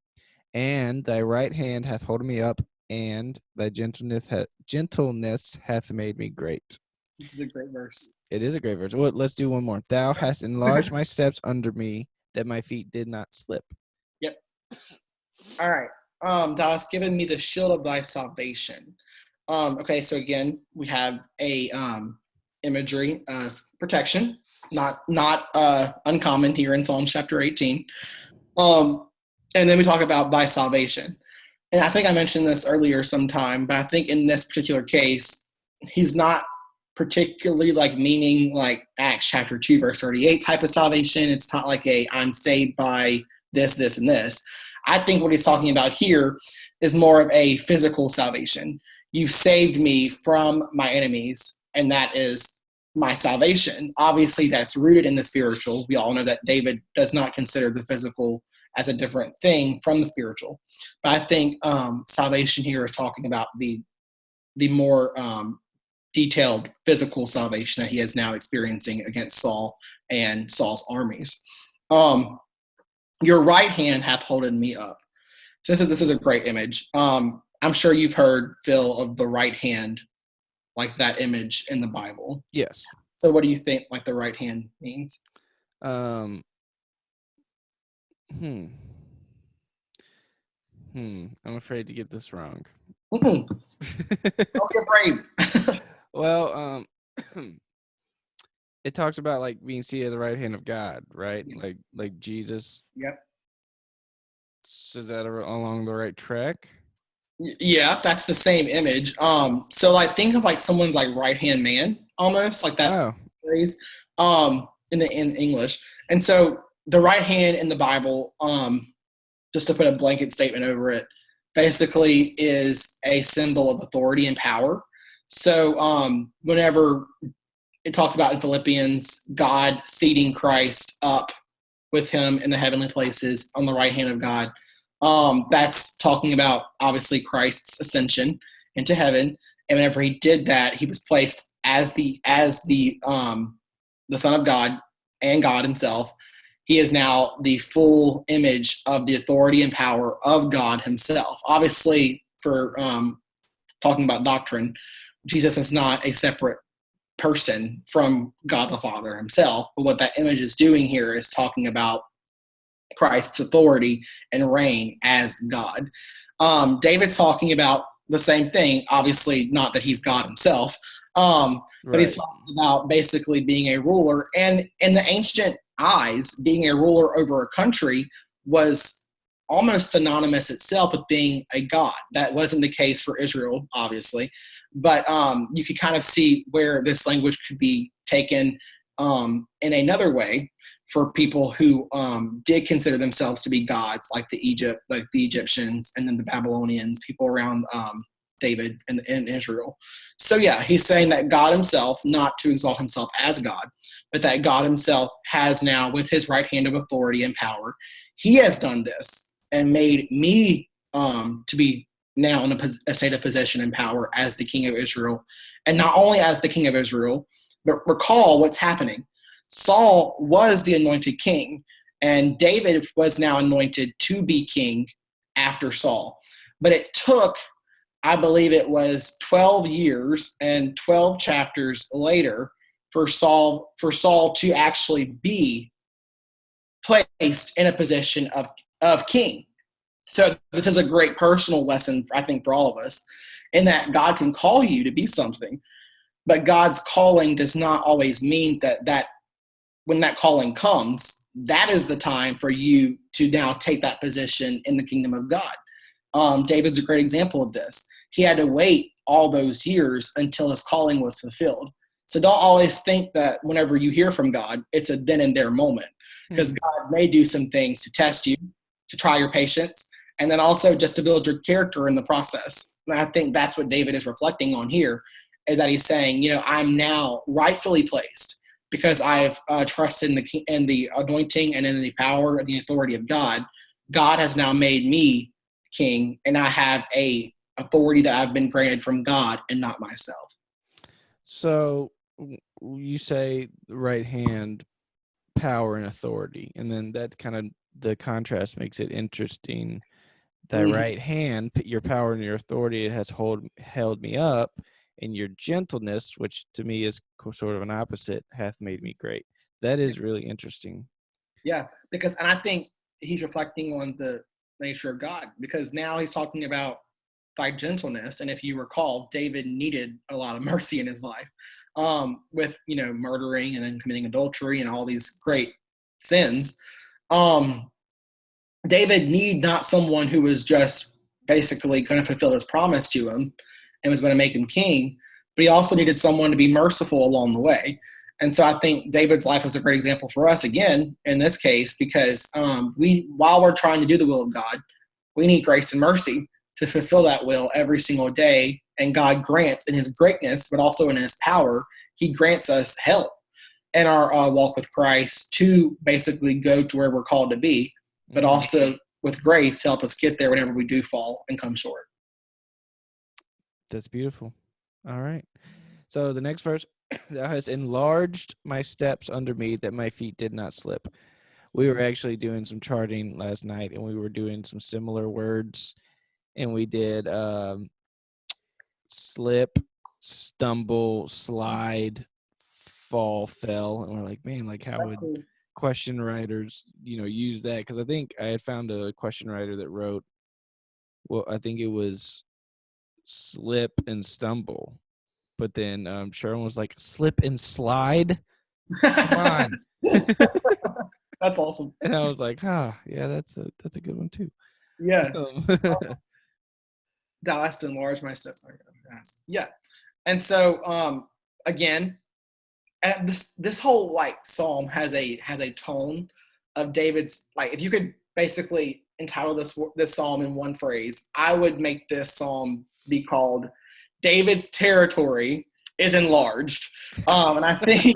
and thy right hand hath holden me up, and thy gentleness hath made me great. This is a great verse. It is a great verse. Well, let's do one more. Thou hast enlarged my steps under me, that my feet did not slip. Yep. All right. Thou hast given me the shield of thy salvation. Okay, so again, we have a imagery of protection, not uncommon here in Psalm chapter 18. And then we talk about thy salvation. And I think I mentioned this earlier sometime, but I think in this particular case, he's not particularly like meaning like Acts chapter 2, verse 38 type of salvation. It's not like I'm saved by this, this, and this. I think what he's talking about here is more of a physical salvation. You've saved me from my enemies, and that is my salvation. Obviously, that's rooted in the spiritual. We all know that David does not consider the physical as a different thing from the spiritual. But I think salvation here is talking about the more detailed physical salvation that he is now experiencing against Saul and Saul's armies. Your right hand hath holden me up. So this is a great image. I'm sure you've heard, Phil, of the right hand, like that image in the Bible. Yes. So what do you think like the right hand means? Um. Hmm. I'm afraid to get this wrong. Don't be afraid. Well, it talks about like being seated at the right hand of God, right? Like Jesus. Yep. So is that along the right track? Yeah, that's the same image. So like think of like someone's like right hand man, almost like that Oh, phrase, in English. And so the right hand in the Bible, just to put a blanket statement over it, basically is a symbol of authority and power. So whenever it talks about in Philippians, God seating Christ up with him in the heavenly places on the right hand of God. That's talking about obviously Christ's ascension into heaven. And whenever he did that, he was placed as the Son of God and God himself. He is now the full image of the authority and power of God himself. Obviously, for talking about doctrine, Jesus is not a separate person from God the Father himself. But what that image is doing here is talking about Christ's authority and reign as God. David's talking about the same thing, obviously, not that he's God himself, but he's talking about basically being a ruler. And in the ancient eyes, being a ruler over a country was almost synonymous itself with being a god. That wasn't the case for Israel, obviously, but you could kind of see where this language could be taken in another way for people who did consider themselves to be gods, like the Egyptians, and then the Babylonians, people around David and Israel. So yeah, he's saying that God himself, not to exalt himself as God, but that God himself has now, with his right hand of authority and power, he has done this and made me to be now in a state of possession and power as the king of Israel. And not only as the king of Israel, but recall what's happening. Saul was the anointed king, and David was now anointed to be king after Saul. But it took, I believe it was 12 years and 12 chapters later for Saul to actually be placed in a position of king. So this is a great personal lesson, I think, for all of us, in that God can call you to be something, but God's calling does not always mean that when that calling comes, that is the time for you to now take that position in the kingdom of God. David's a great example of this. He had to wait all those years until his calling was fulfilled. So don't always think that whenever you hear from God, it's a then and there moment, because God may do some things to test you, to try your patience, and then also just to build your character in the process. And I think that's what David is reflecting on here, is that he's saying, I'm now rightfully placed because I've trusted in the anointing and in the power and the authority of God. God has now made me king, and I have a authority that I've been granted from God and not myself. So you say right hand, power and authority, and then that kind of the contrast makes it interesting. Thy right hand, your power and your authority, has held me up, and your gentleness, which to me is sort of an opposite, hath made me great. That is really interesting. Yeah, and I think he's reflecting on the nature of God, because now he's talking about thy gentleness. And if you recall, David needed a lot of mercy in his life, with murdering and then committing adultery and all these great sins. David needed not someone who was just basically going to fulfill his promise to him and was going to make him king, but he also needed someone to be merciful along the way. And so I think David's life was a great example for us, again, in this case, because while we're trying to do the will of God, we need grace and mercy to fulfill that will every single day. And God grants, in his greatness, but also in his power, he grants us help in our walk with Christ to basically go to where we're called to be, but also with grace to help us get there whenever we do fall and come short. That's beautiful. All right. So the next verse, thou hast enlarged my steps under me, that my feet did not slip. we were actually doing some charting last night, and we were doing some similar words, and we did slip, stumble, slide, fall, fell, and we're like, man, like how That's would cool. question writers, use that? Because I think I had found a question writer that wrote, well, I think it was slip and stumble, but then Sharon was like, slip and slide. Come on. That's awesome. And I was like, yeah, that's a good one too. Yeah. Um, Thou hast enlarged my steps. Yeah. And so again, and this whole like psalm has a tone of David's, like, if you could basically entitle this psalm in one phrase, I would make this psalm be called David's territory is enlarged. And I think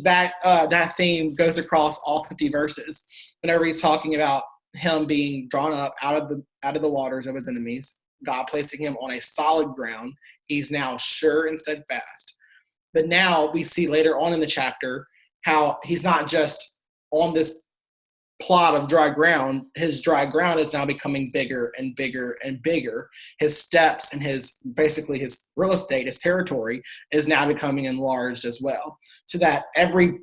that that theme goes across all 50 verses. Whenever he's talking about him being drawn up out of the waters of his enemies, God placing him on a solid ground, he's now sure and steadfast. But now we see later on in the chapter how he's not just on this plot of dry ground. His dry ground is now becoming bigger and bigger and bigger. His steps and his real estate, his territory, is now becoming enlarged as well. So that every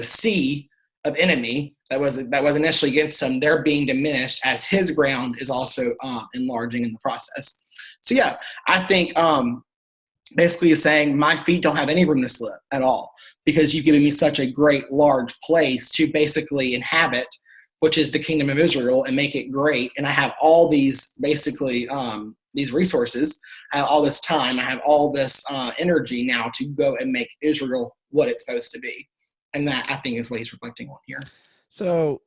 sea of enemy that was initially against him, they're being diminished as his ground is also enlarging in the process. So yeah, I think basically is saying my feet don't have any room to slip at all, because you've given me such a great large place to basically inhabit, which is the kingdom of Israel, and make it great. And I have all these these resources, I have all this time, I have all this energy now to go and make Israel what it's supposed to be. And that, I think, is what he's reflecting on here. So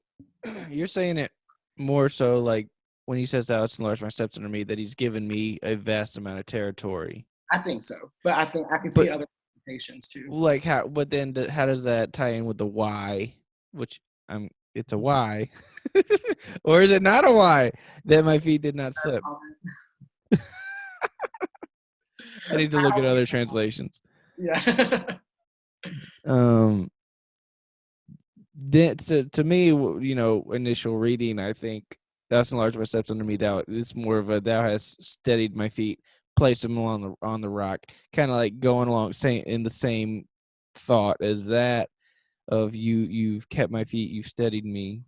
you're saying it more so like when he says, thou hast enlarged my steps under me, that he's given me a vast amount of territory. I think so, but I think I can see other implications too. Like how? But then, how does that tie in with the why? Which it's a why, or is it not a why that my feet did not slip? I need to look at other translations. Yeah. Then to me, initial reading, I think thou hast enlarged my steps under me. It's more of a thou hast steadied my feet, placed them on the rock, kind of like going along, saying in the same thought as that of you've kept my feet, you've steadied me.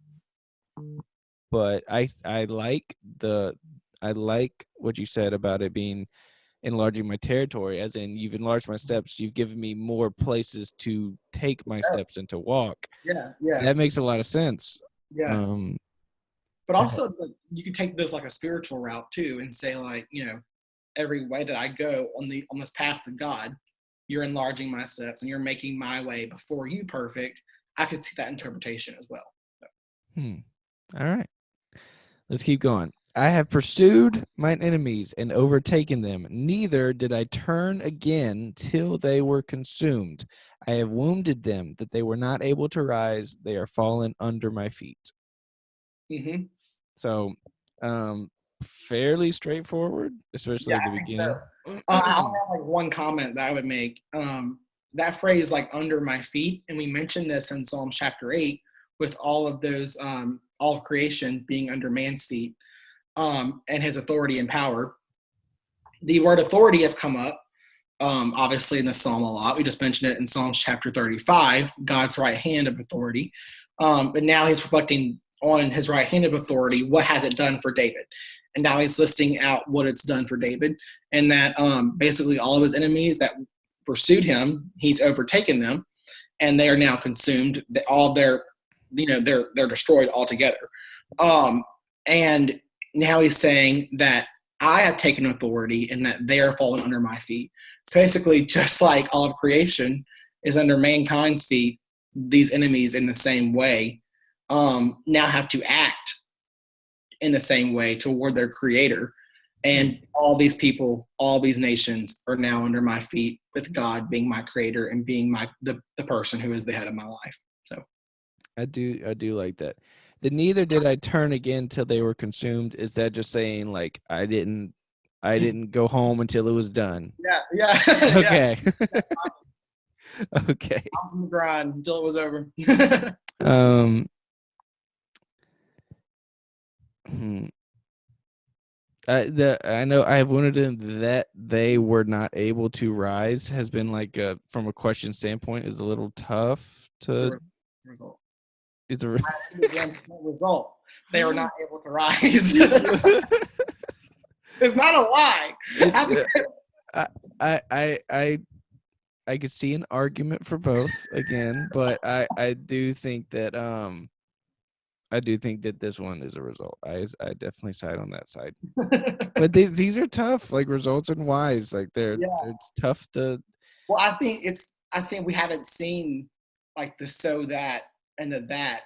But I like what you said about it being enlarging my territory, as in you've enlarged my steps, you've given me more places to take my steps and to walk. Yeah. That makes a lot of sense. Yeah. But also, you could take this like a spiritual route too, and say, like, every way that I go on this path to God, you're enlarging my steps and you're making my way before you perfect. I could see that interpretation as well. All right, let's keep going. I have pursued mine enemies and overtaken them. Neither did I turn again till they were consumed. I have wounded them that they were not able to rise. They are fallen under my feet. Mm-hmm. So, fairly straightforward, especially at the beginning. So. I only have like one comment that I would make. That phrase, like, under my feet, and we mentioned this in Psalms chapter 8 with all of those, all of creation being under man's feet. And his authority and power. The word authority has come up, obviously, in the psalm a lot. We just mentioned it in Psalms chapter 35, God's right hand of authority. But now he's reflecting on his right hand of authority. What has it done for David? And now he's listing out what it's done for David, and that basically all of his enemies that pursued him, he's overtaken them, and they are now consumed. They're destroyed altogether. And now he's saying that I have taken authority and that they are fallen under my feet. So basically, just like all of creation is under mankind's feet, these enemies in the same way now have to act in the same way toward their creator. And all these people, all these nations are now under my feet, with God being my creator and being the person who is the head of my life. So I do like that. The neither did I turn again till they were consumed. Is that just saying like I didn't go home until it was done? Yeah. Okay. Okay. I was on the grind until it was over. I know I have one of them that they were not able to rise has been like from a question standpoint is a little tough to. Result. It's a result. They were not able to rise. It's not a lie. I could see an argument for both again, but I do think that this one is a result. I definitely side on that side. But these are tough, like results and whys. Like it's tough to. Well, I think we haven't seen like the so that and the that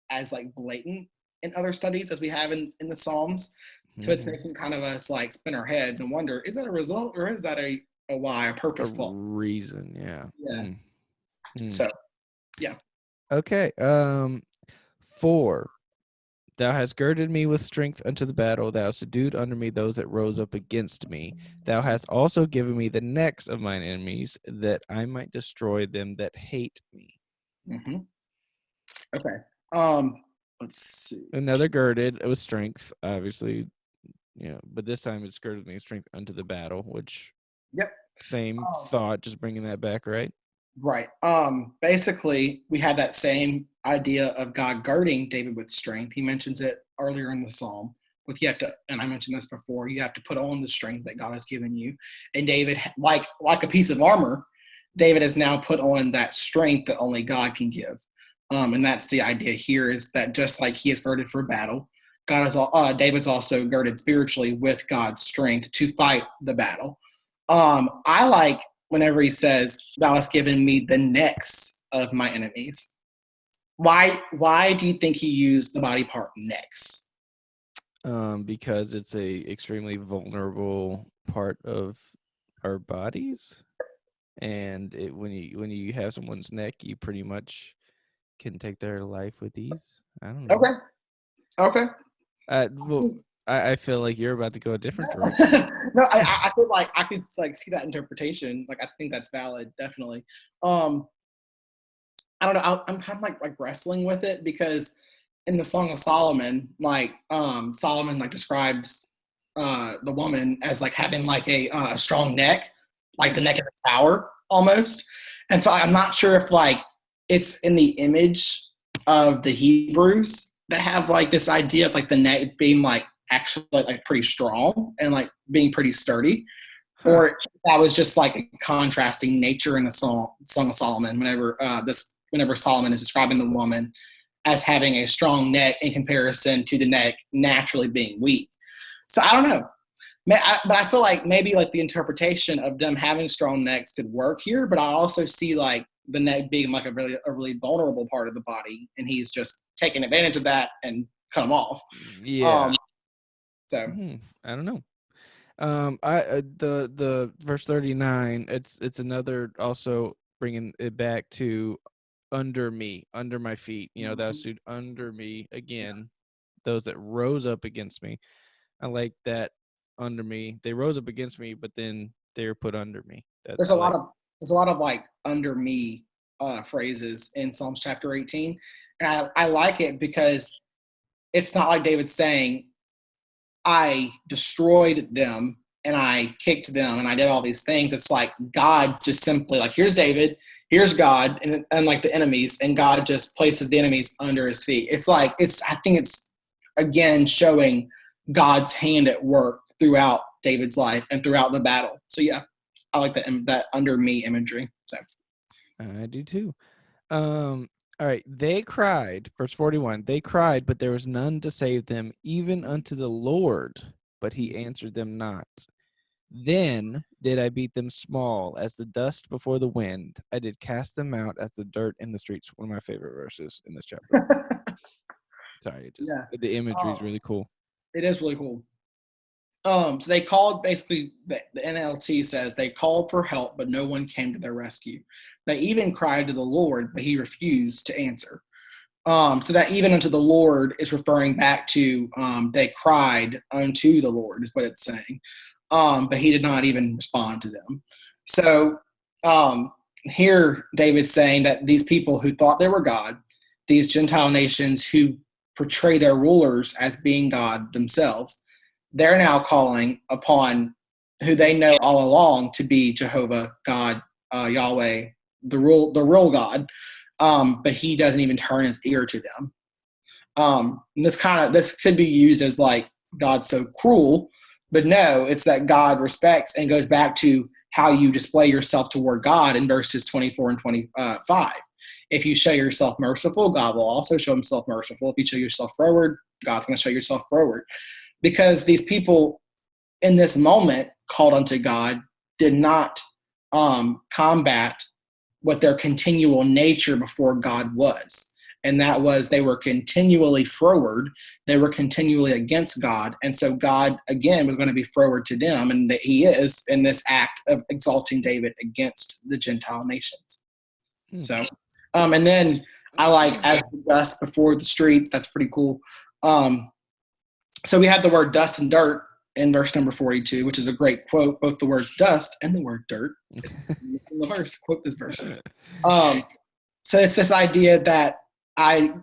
as like blatant in other studies as we have in the Psalms. So it's making kind of us like spin our heads and wonder, is that a result or is that a why, a purpose clause? Reason, yeah. So, yeah. Okay. 4. Thou hast girded me with strength unto the battle. Thou hast subdued under me those that rose up against me. Thou hast also given me the necks of mine enemies, that I might destroy them that hate me. Mm-hmm. Okay. Let's see. Another girded with strength, obviously, but this time it's girded me strength unto the battle, which same thought, just bringing that back, right? Right. Basically, we have that same idea of God girding David with strength. He mentions it earlier in the Psalm. But you have to, and I mentioned this before, you have to put on the strength that God has given you. And David, like a piece of armor, David has now put on that strength that only God can give. And that's the idea here, is that just like he is girded for battle, David's also girded spiritually with God's strength to fight the battle. I like whenever he says, "Thou hast given me the necks of my enemies." Why do you think he used the body part necks? Because it's a extremely vulnerable part of our bodies, and when you have someone's neck, you pretty much can take their life with ease. I don't know. Okay. Well, I feel like you're about to go a different direction. No, I feel like I could like see that interpretation. Like I think that's valid, definitely. I don't know. I'm kind of like wrestling with it, because in the Song of Solomon, Solomon like describes the woman as like having like a strong neck, like the neck of a tower almost. And so I'm not sure if like it's in the image of the Hebrews that have like this idea of like the neck being like actually like pretty strong and like being pretty sturdy, or that was just like a contrasting nature in the Song of Solomon whenever Solomon is describing the woman as having a strong neck in comparison to the neck naturally being weak. So I don't know. But I feel like maybe like the interpretation of them having strong necks could work here, but I also see like the neck being like a really vulnerable part of the body, and he's just taking advantage of that and cut them off. Yeah. So I don't know. The verse 39. It's another also bringing it back to under me, under my feet. Thou stood under me again. Those that rose up against me. I like that. Under me, they rose up against me, but then they were put under me. There's a lot of like under me phrases in Psalms chapter 18, and I like it because it's not like David saying, "I destroyed them and I kicked them and I did all these things." It's like God just simply like, here's David, here's God, and like the enemies, and God just places the enemies under his feet. It's like I think it's again showing God's hand at work throughout David's life and throughout the battle. So yeah, I like that under me imagery. So I do too. All right. They cried, verse 41. They cried, but there was none to save them, even unto the Lord, but he answered them not. Then did I beat them small as the dust before the wind. I did cast them out as the dirt in the streets. One of my favorite verses in this chapter. Sorry, the imagery is really cool. It is really cool. So they called, basically, the NLT says they called for help, but no one came to their rescue. They even cried to the Lord, but he refused to answer. So that even unto the Lord is referring back to they cried unto the Lord is what it's saying. But he did not even respond to them. So here David's saying that these people who thought they were God, these Gentile nations who portray their rulers as being God themselves, they're now calling upon who they know all along to be Jehovah, God, Yahweh, the real God, but he doesn't even turn his ear to them. This could be used as like God's so cruel, but no, it's that God respects and goes back to how you display yourself toward God in verses 24 and 25. If you show yourself merciful, God will also show himself merciful. If you show yourself froward, God's going to show yourself froward. Because these people in this moment called unto God did not combat what their continual nature before God was. And that was they were continually froward. They were continually against God. And so God, again, was going to be froward to them. And that he is in this act of exalting David against the Gentile nations. So, and then I like as the dust before the streets. That's pretty cool. So we have the word dust and dirt in verse number 42, which is a great quote. Both the words dust and the word dirt is in the verse. Quote this verse. So it's this idea that I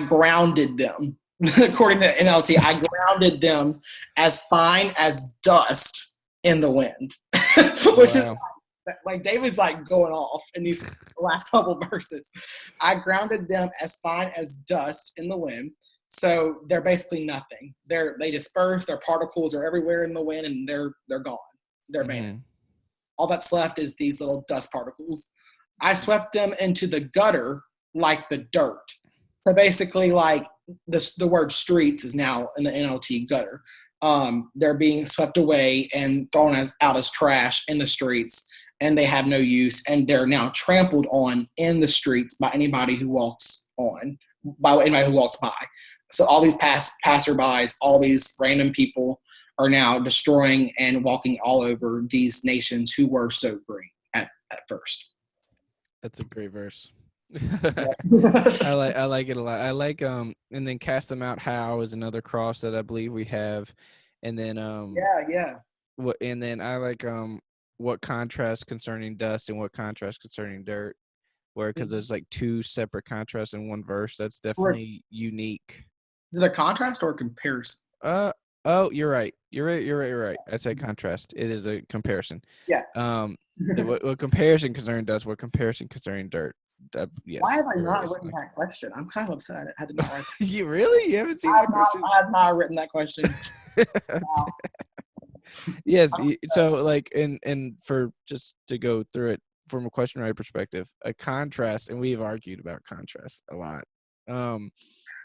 grounded them. According to NLT, I grounded them as fine as dust in the wind, which is like David's like going off in these last couple verses. I grounded them as fine as dust in the wind. So they're basically nothing. They disperse. Their particles are everywhere in the wind, and they're gone. They're vanished. All that's left is these little dust particles. I swept them into the gutter like the dirt. So basically, like the word streets is now in the NLT gutter. They're being swept away and thrown out as trash in the streets, and they have no use, and they're now trampled on in the streets by anybody who walks by. So all these passerbys, all these random people are now destroying and walking all over these nations who were so great at first. That's a great verse. I like it a lot. I like and then cast them out how is another cross that I believe we have. And then what and then I like what contrast concerning dust and what contrast concerning dirt. Because there's like two separate contrasts in one verse. That's definitely unique. Is it a contrast or a comparison? Oh, you're right. You're right. I said contrast. It is a comparison. Yeah. What comparison concerning dust? What comparison concerning dirt? Yes, why have I not written that question? I'm kind of upset. I did not write that. You really? You haven't seen that question? I have not written that question. Wow. Yes. So like, and for just to go through it from a question writer perspective, a contrast, and we've argued about contrast a lot.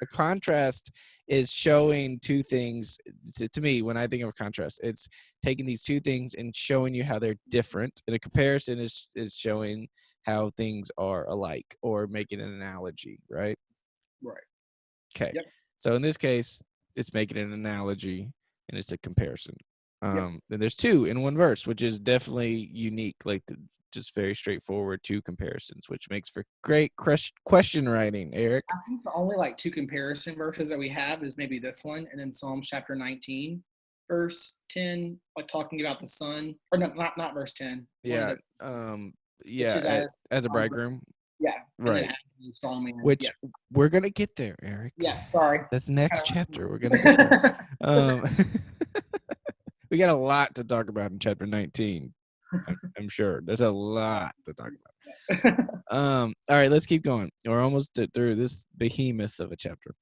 A contrast is showing two things. To me, when I think of a contrast, it's taking these two things and showing you how they're different. And a comparison is showing how things are alike or making an analogy, right? Right. Okay. Yep. So in this case, it's making an analogy and it's a comparison. And there's two in one verse, which is definitely unique, like just very straightforward two comparisons, which makes for great question writing, Eric. I think the only like two comparison verses that we have is maybe this one and then Psalms chapter 19, verse 10, like talking about the sun, or no, not verse 10. Yeah. As a bridegroom. Yeah. Right. Strong which we're gonna get there, Eric. Yeah. Sorry. That's the next chapter. We're gonna get there. We got a lot to talk about in chapter 19. I'm sure there's a lot to talk about. All right, let's keep going. We're almost through this behemoth of a chapter.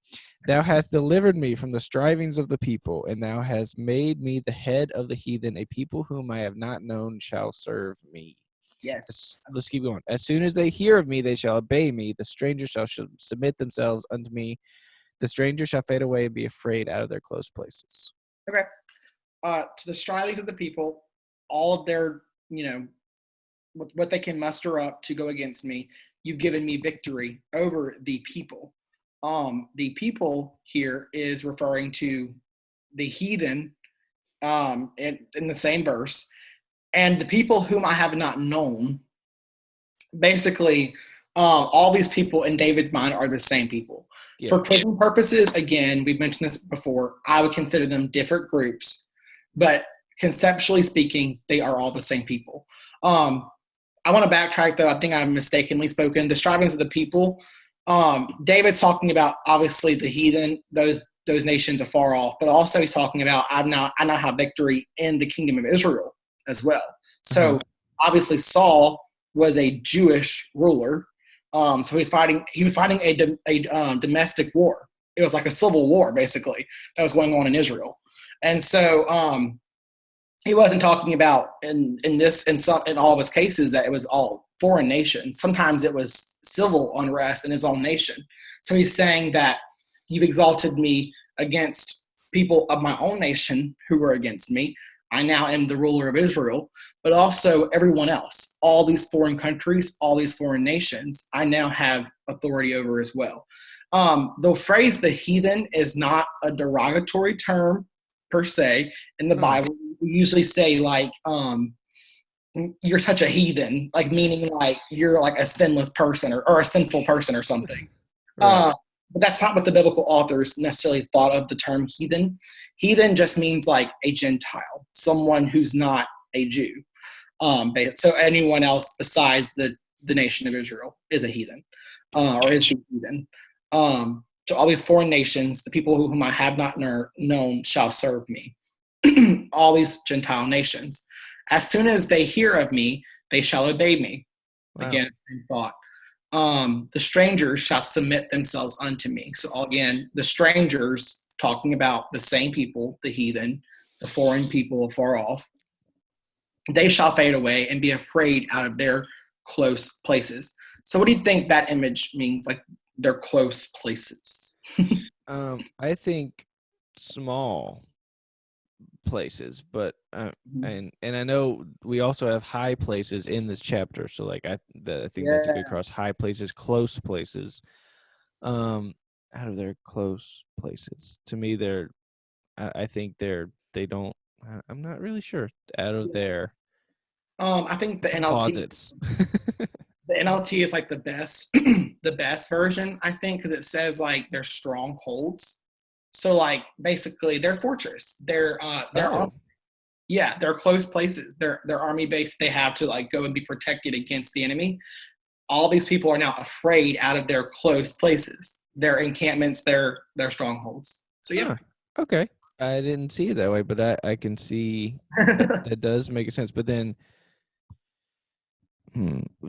Thou hast delivered me from the strivings of the people, and thou hast made me the head of the heathen. A people whom I have not known shall serve me. Yes. Let's keep going. As soon as they hear of me, they shall obey me. The strangers shall submit themselves unto me. The strangers shall fade away and be afraid out of their close places. Okay. To the strivings of the people, all of their, what they can muster up to go against me, you've given me victory over the people. The people here is referring to the heathen in the same verse. And the people whom I have not known, basically, all these people in David's mind are the same people. Yeah. For quizzing purposes, again, we've mentioned this before, I would consider them different groups. But conceptually speaking, they are all the same people. I want to backtrack though. I think I mistakenly spoken. The strivings of the people. David's talking about obviously the heathen, those nations afar off, but also he's talking about I now have victory in the kingdom of Israel as well. So obviously Saul was a Jewish ruler. So he was fighting a domestic war. It was like a civil war basically that was going on in Israel. And so he wasn't talking about in all of his cases that it was all foreign nations. Sometimes it was civil unrest in his own nation. So he's saying that you've exalted me against people of my own nation who were against me. I now am the ruler of Israel, but also everyone else, all these foreign countries, all these foreign nations, I now have authority over as well. The phrase the heathen is not a derogatory term per se in the Bible. We usually say like, you're such a heathen, like meaning like you're like a sinless person or a sinful person or something. Right. But that's not what the biblical authors necessarily thought of the term heathen. Heathen just means like a Gentile, someone who's not a Jew. So anyone else besides the nation of Israel is a heathen, or is a heathen. To all these foreign nations, the people whom I have not known shall serve me. All these Gentile nations. As soon as they hear of me, they shall obey me. Wow. Again, same thought. The strangers shall submit themselves unto me. So again, the strangers, talking about the same people, the heathen, the foreign people afar off, they shall fade away and be afraid out of their close places. So what do you think that image means, like their close places? I think small places, but and I know we also have high places in this chapter, so like I think that's a good cross. High places, close places. Out of their close places, to me I think they don't, I'm not really sure, out of their I think the closets. The NLT is like the best the best version, I think, because it says like they're strongholds. So like basically their fortress, their they're close places. Their army base, they have to like go and be protected against the enemy. All these people are now afraid out of their close places, their encampments, their strongholds. So yeah. Okay. I didn't see it that way, but I can see that does make sense. But then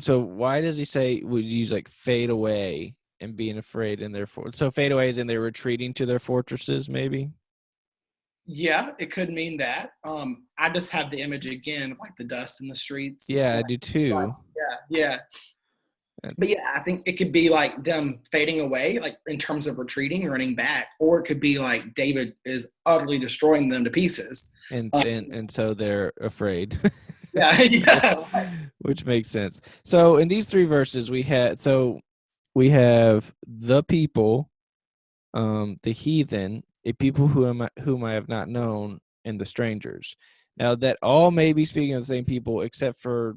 so why does he say would use like fade away and being afraid in their so fade away is in they're retreating to their fortresses, maybe? Yeah, it could mean that. I just have the image again of like the dust in the streets. Yeah, I do too. Yeah. But yeah, I think it could be like them fading away, like in terms of retreating, running back, or it could be like David is utterly destroying them to pieces. And so they're afraid. Yeah. Which makes sense. So in these three verses we have the people, the heathen, a people whom I have not known, and the strangers. Now that all may be speaking of the same people, except for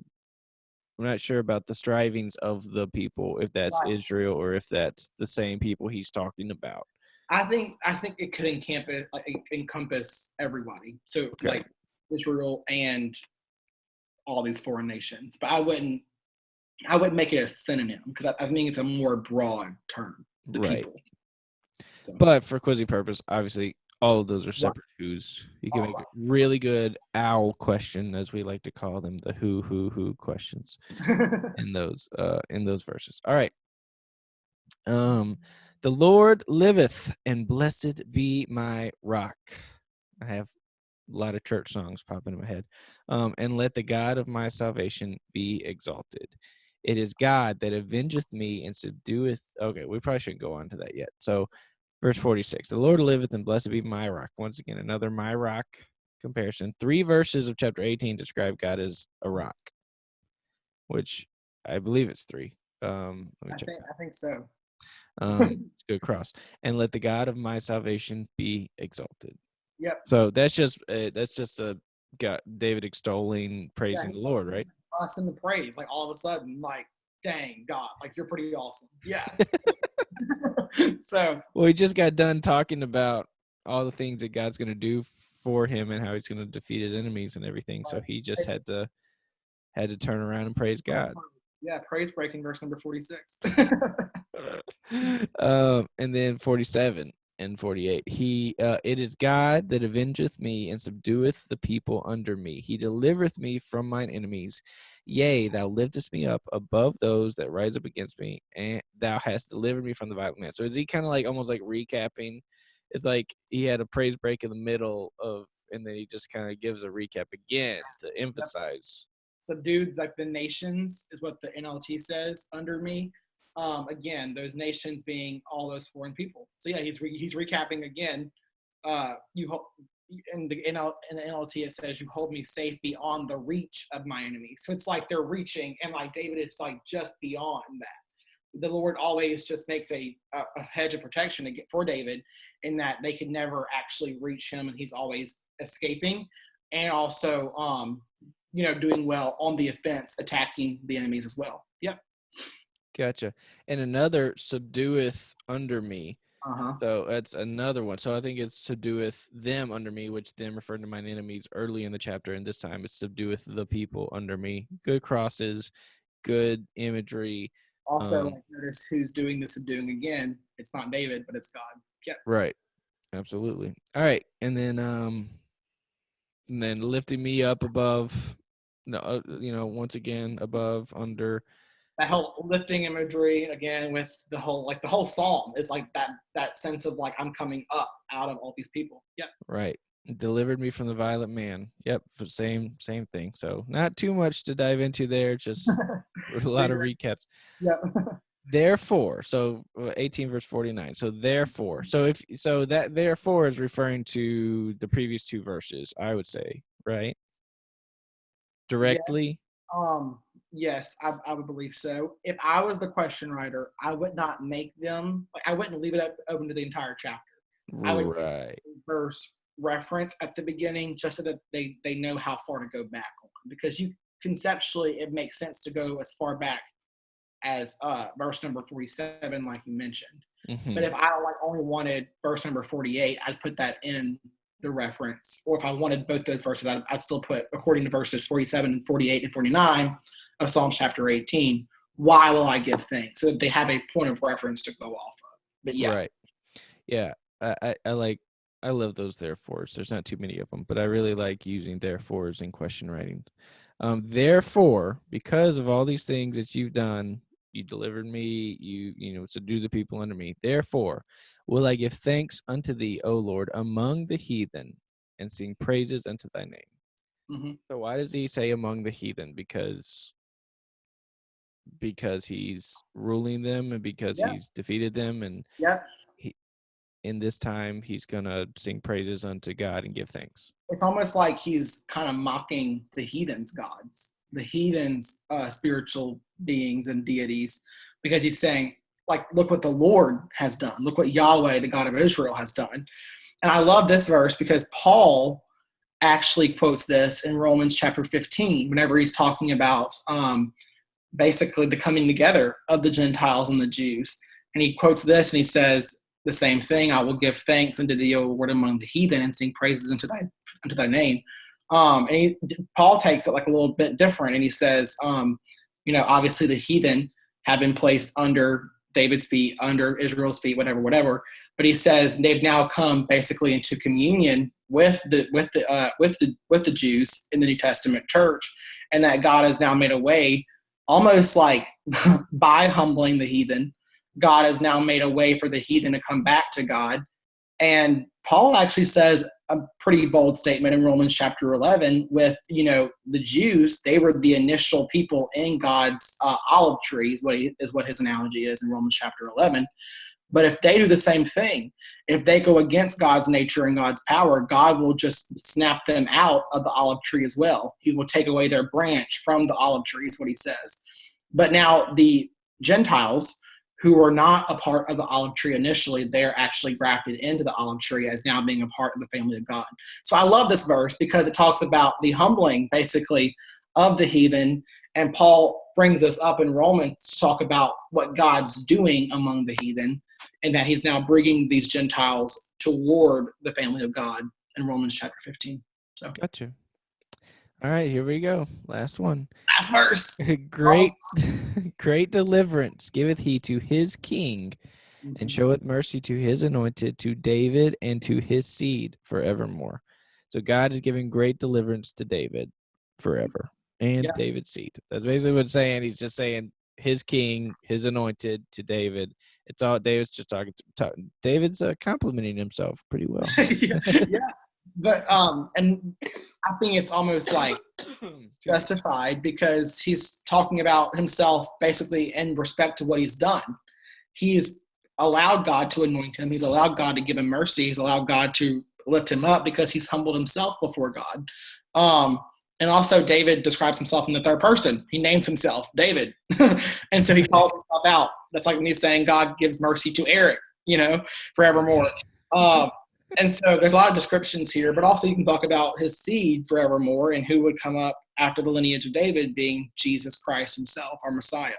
I'm not sure about the strivings of the people, if that's Israel or if that's the same people he's talking about. I think it could encompass everybody. So like Israel and all these foreign nations. But I wouldn't make it a synonym because I think it's a more broad term. The people. So. But for quizzing purpose, obviously all of those are separate who's. You can make a really good owl question, as we like to call them, the who questions in those verses. All right. The Lord liveth, and blessed be my rock. I have a lot of church songs popping in my head. And let the God of my salvation be exalted. It is God that avengeth me and subdueth. Okay, we probably shouldn't go on to that yet. So verse 46, the Lord liveth, and blessed be my rock. Once again, another my rock comparison. 3 verses of chapter 18 describe God as a rock, which I believe it's 3. I think so. Good cross. And let the God of my salvation be exalted. Yep. So that's just a God, David extolling, praising the Lord, right? Awesome to praise, like all of a sudden, like, dang God, like you're pretty awesome. Yeah. So well, he just got done talking about all the things that God's going to do for him and how he's going to defeat his enemies and everything. So he just had to had to turn around and praise God. Yeah, praise break in verse number 46. And then 47 and 48. It is God that avengeth me and subdueth the people under me. He delivereth me from mine enemies. Yea, thou liftest me up above those that rise up against me, and thou hast delivered me from the violent man. So is he kind of like almost like recapping? It's like he had a praise break in the middle of, and then he just kind of gives a recap again to emphasize. Subdued like the nations is what the NLT says under me. Again, those nations being all those foreign people. So yeah, he's recapping again. In the NLT it says, "You hold me safe beyond the reach of my enemies." So it's like they're reaching, and like David, it's like just beyond that. The Lord always just makes a hedge of protection for David, in that they could never actually reach him, and he's always escaping, and also doing well on the offense, attacking the enemies as well. Yep. Gotcha. And another subdueth under me. Uh-huh. So that's another one. So I think it's subdueth them under me, which then referred to mine enemies early in the chapter. And this time it's subdueth the people under me. Good crosses, good imagery. Also, notice who's doing the subduing again. It's not David, but it's God. Yep. Right. Absolutely. All right. And then lifting me up above, once again, above, under. That whole lifting imagery again with the whole psalm is like that sense of like I'm coming up out of all these people. Yep. Right. Delivered me from the violent man. Yep. Same thing. So not too much to dive into there. Just a lot of recaps. Yep. Therefore, so 18 verse 49. So therefore, so that therefore is referring to the previous two verses, I would say, right? Directly. Yes, I would believe so. If I was the question writer, I would not make them I wouldn't leave it open to the entire chapter. I would Right. verse reference at the beginning just so that they know how far to go back on, because you conceptually it makes sense to go as far back as verse number 47, like you mentioned. Mm-hmm. But if I only wanted verse number 48, I'd put that in the reference. Or if I wanted both those verses, I'd still put, according to verses 47, 48, and 49 of Psalms chapter 18, why will I give thanks? So that they have a point of reference to go off of. But yeah. Right. Yeah. I love those therefores. There's not too many of them, but I really like using therefores in question writing. Therefore, because of all these things that you've done, you delivered me, you subdue the people under me. Therefore, will I give thanks unto thee, O Lord, among the heathen, and sing praises unto thy name. Mm-hmm. So why does he say among the heathen? Because he's ruling them, and because he's defeated them, and in this time he's gonna sing praises unto God and give thanks. It's almost like he's kind of mocking the heathens' gods, the heathens' spiritual beings and deities, because he's saying, look what the Lord has done. Look what Yahweh, the God of Israel, has done. And I love this verse because Paul actually quotes this in Romans chapter 15, whenever he's talking about basically the coming together of the Gentiles and the Jews. And he quotes this and he says the same thing: I will give thanks unto thee, O Lord, among the heathen, and sing praises unto thy name. And Paul takes it a little bit different, and he says, obviously the heathen have been placed under David's feet, under Israel's feet, whatever. But he says they've now come basically into communion with the Jews in the New Testament church, and that God has now made a way, almost like by humbling the heathen, God has now made a way for the heathen to come back to God. And Paul actually says a pretty bold statement in Romans chapter 11 with, the Jews, they were the initial people in God's olive tree, is what his analogy is in Romans chapter 11. But if they do the same thing, if they go against God's nature and God's power, God will just snap them out of the olive tree as well. He will take away their branch from the olive tree, is what he says. But now the Gentiles, who are not a part of the olive tree initially, they're actually grafted into the olive tree as now being a part of the family of God. So I love this verse because it talks about the humbling, basically, of the heathen. And Paul brings this up in Romans to talk about what God's doing among the heathen, and that he's now bringing these Gentiles toward the family of God in Romans chapter 15. So Gotcha. All right, here we go. Last one. Last verse. Great, great deliverance giveth he to his king, and showeth mercy to his anointed, to David and to his seed forevermore. So God is giving great deliverance to David forever and Yeah. David's seed. That's basically what it's saying. He's just saying his king, his anointed to David. It's all David's just talking. David's complimenting himself pretty well. Yeah. But and I think it's almost like justified because he's talking about himself basically in respect to what he's done. He's allowed God to anoint him. He's allowed God to give him mercy. He's allowed God to lift him up because he's humbled himself before God. And also David describes himself in the third person. He names himself David. And so he calls himself out. That's like me saying God gives mercy to Eric, forevermore. And so there's a lot of descriptions here, but also you can talk about his seed forevermore and who would come up after the lineage of David being Jesus Christ himself, our Messiah.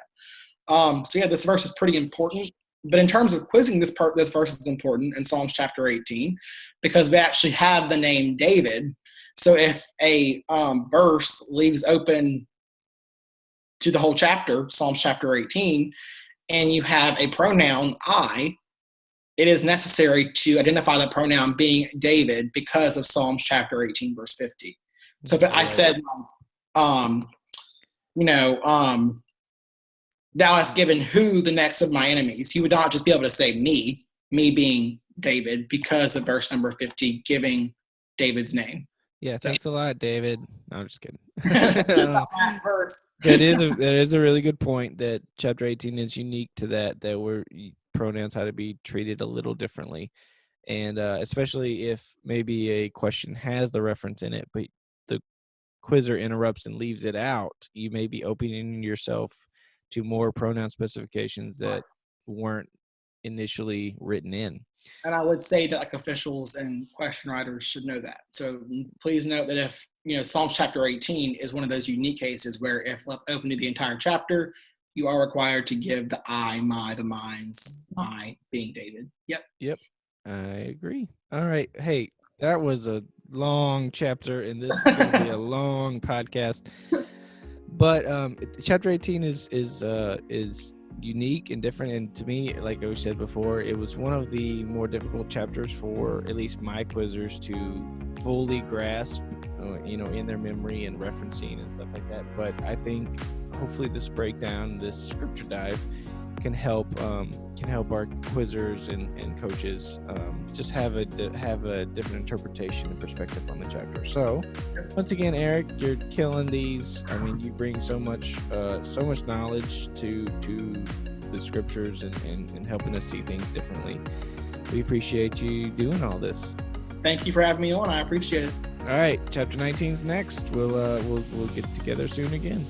So yeah, this verse is pretty important. But in terms of quizzing, this verse is important in Psalms chapter 18 because we actually have the name David. So if a verse leaves open to the whole chapter, Psalms chapter 18, and you have a pronoun I, it is necessary to identify the pronoun being David because of Psalms chapter 18, verse 50. So if I said, thou hast given who the necks of my enemies, you would not just be able to say me being David because of verse number 50, giving David's name. Yeah, thanks a lot, David. No, I'm just kidding. Last verse. That is a really good point that chapter 18 is unique to that where pronouns had to be treated a little differently. And especially if maybe a question has the reference in it, but the quizzer interrupts and leaves it out, you may be opening yourself to more pronoun specifications that weren't initially written in. And I would say that like officials and question writers should know that. So please note that if, Psalms chapter 18 is one of those unique cases where if left open to the entire chapter, you are required to give the I, my, the mine's, my being David. Yep. I agree. All right. Hey, that was a long chapter, and this is going to be a long podcast. But chapter 18 is unique and different, and to me, like I said before, it was one of the more difficult chapters for at least my quizzers to fully grasp, in their memory and referencing and stuff like that. But I think hopefully this breakdown, this scripture dive, can help our quizzers and coaches just have a different interpretation and perspective on the chapter. So once again, Eric, you're killing these. I mean, you bring so much knowledge to the scriptures and helping us see things differently. We appreciate you doing all this. Thank you for having me on. I appreciate it. All right, chapter 19 is next. We'll get together soon again.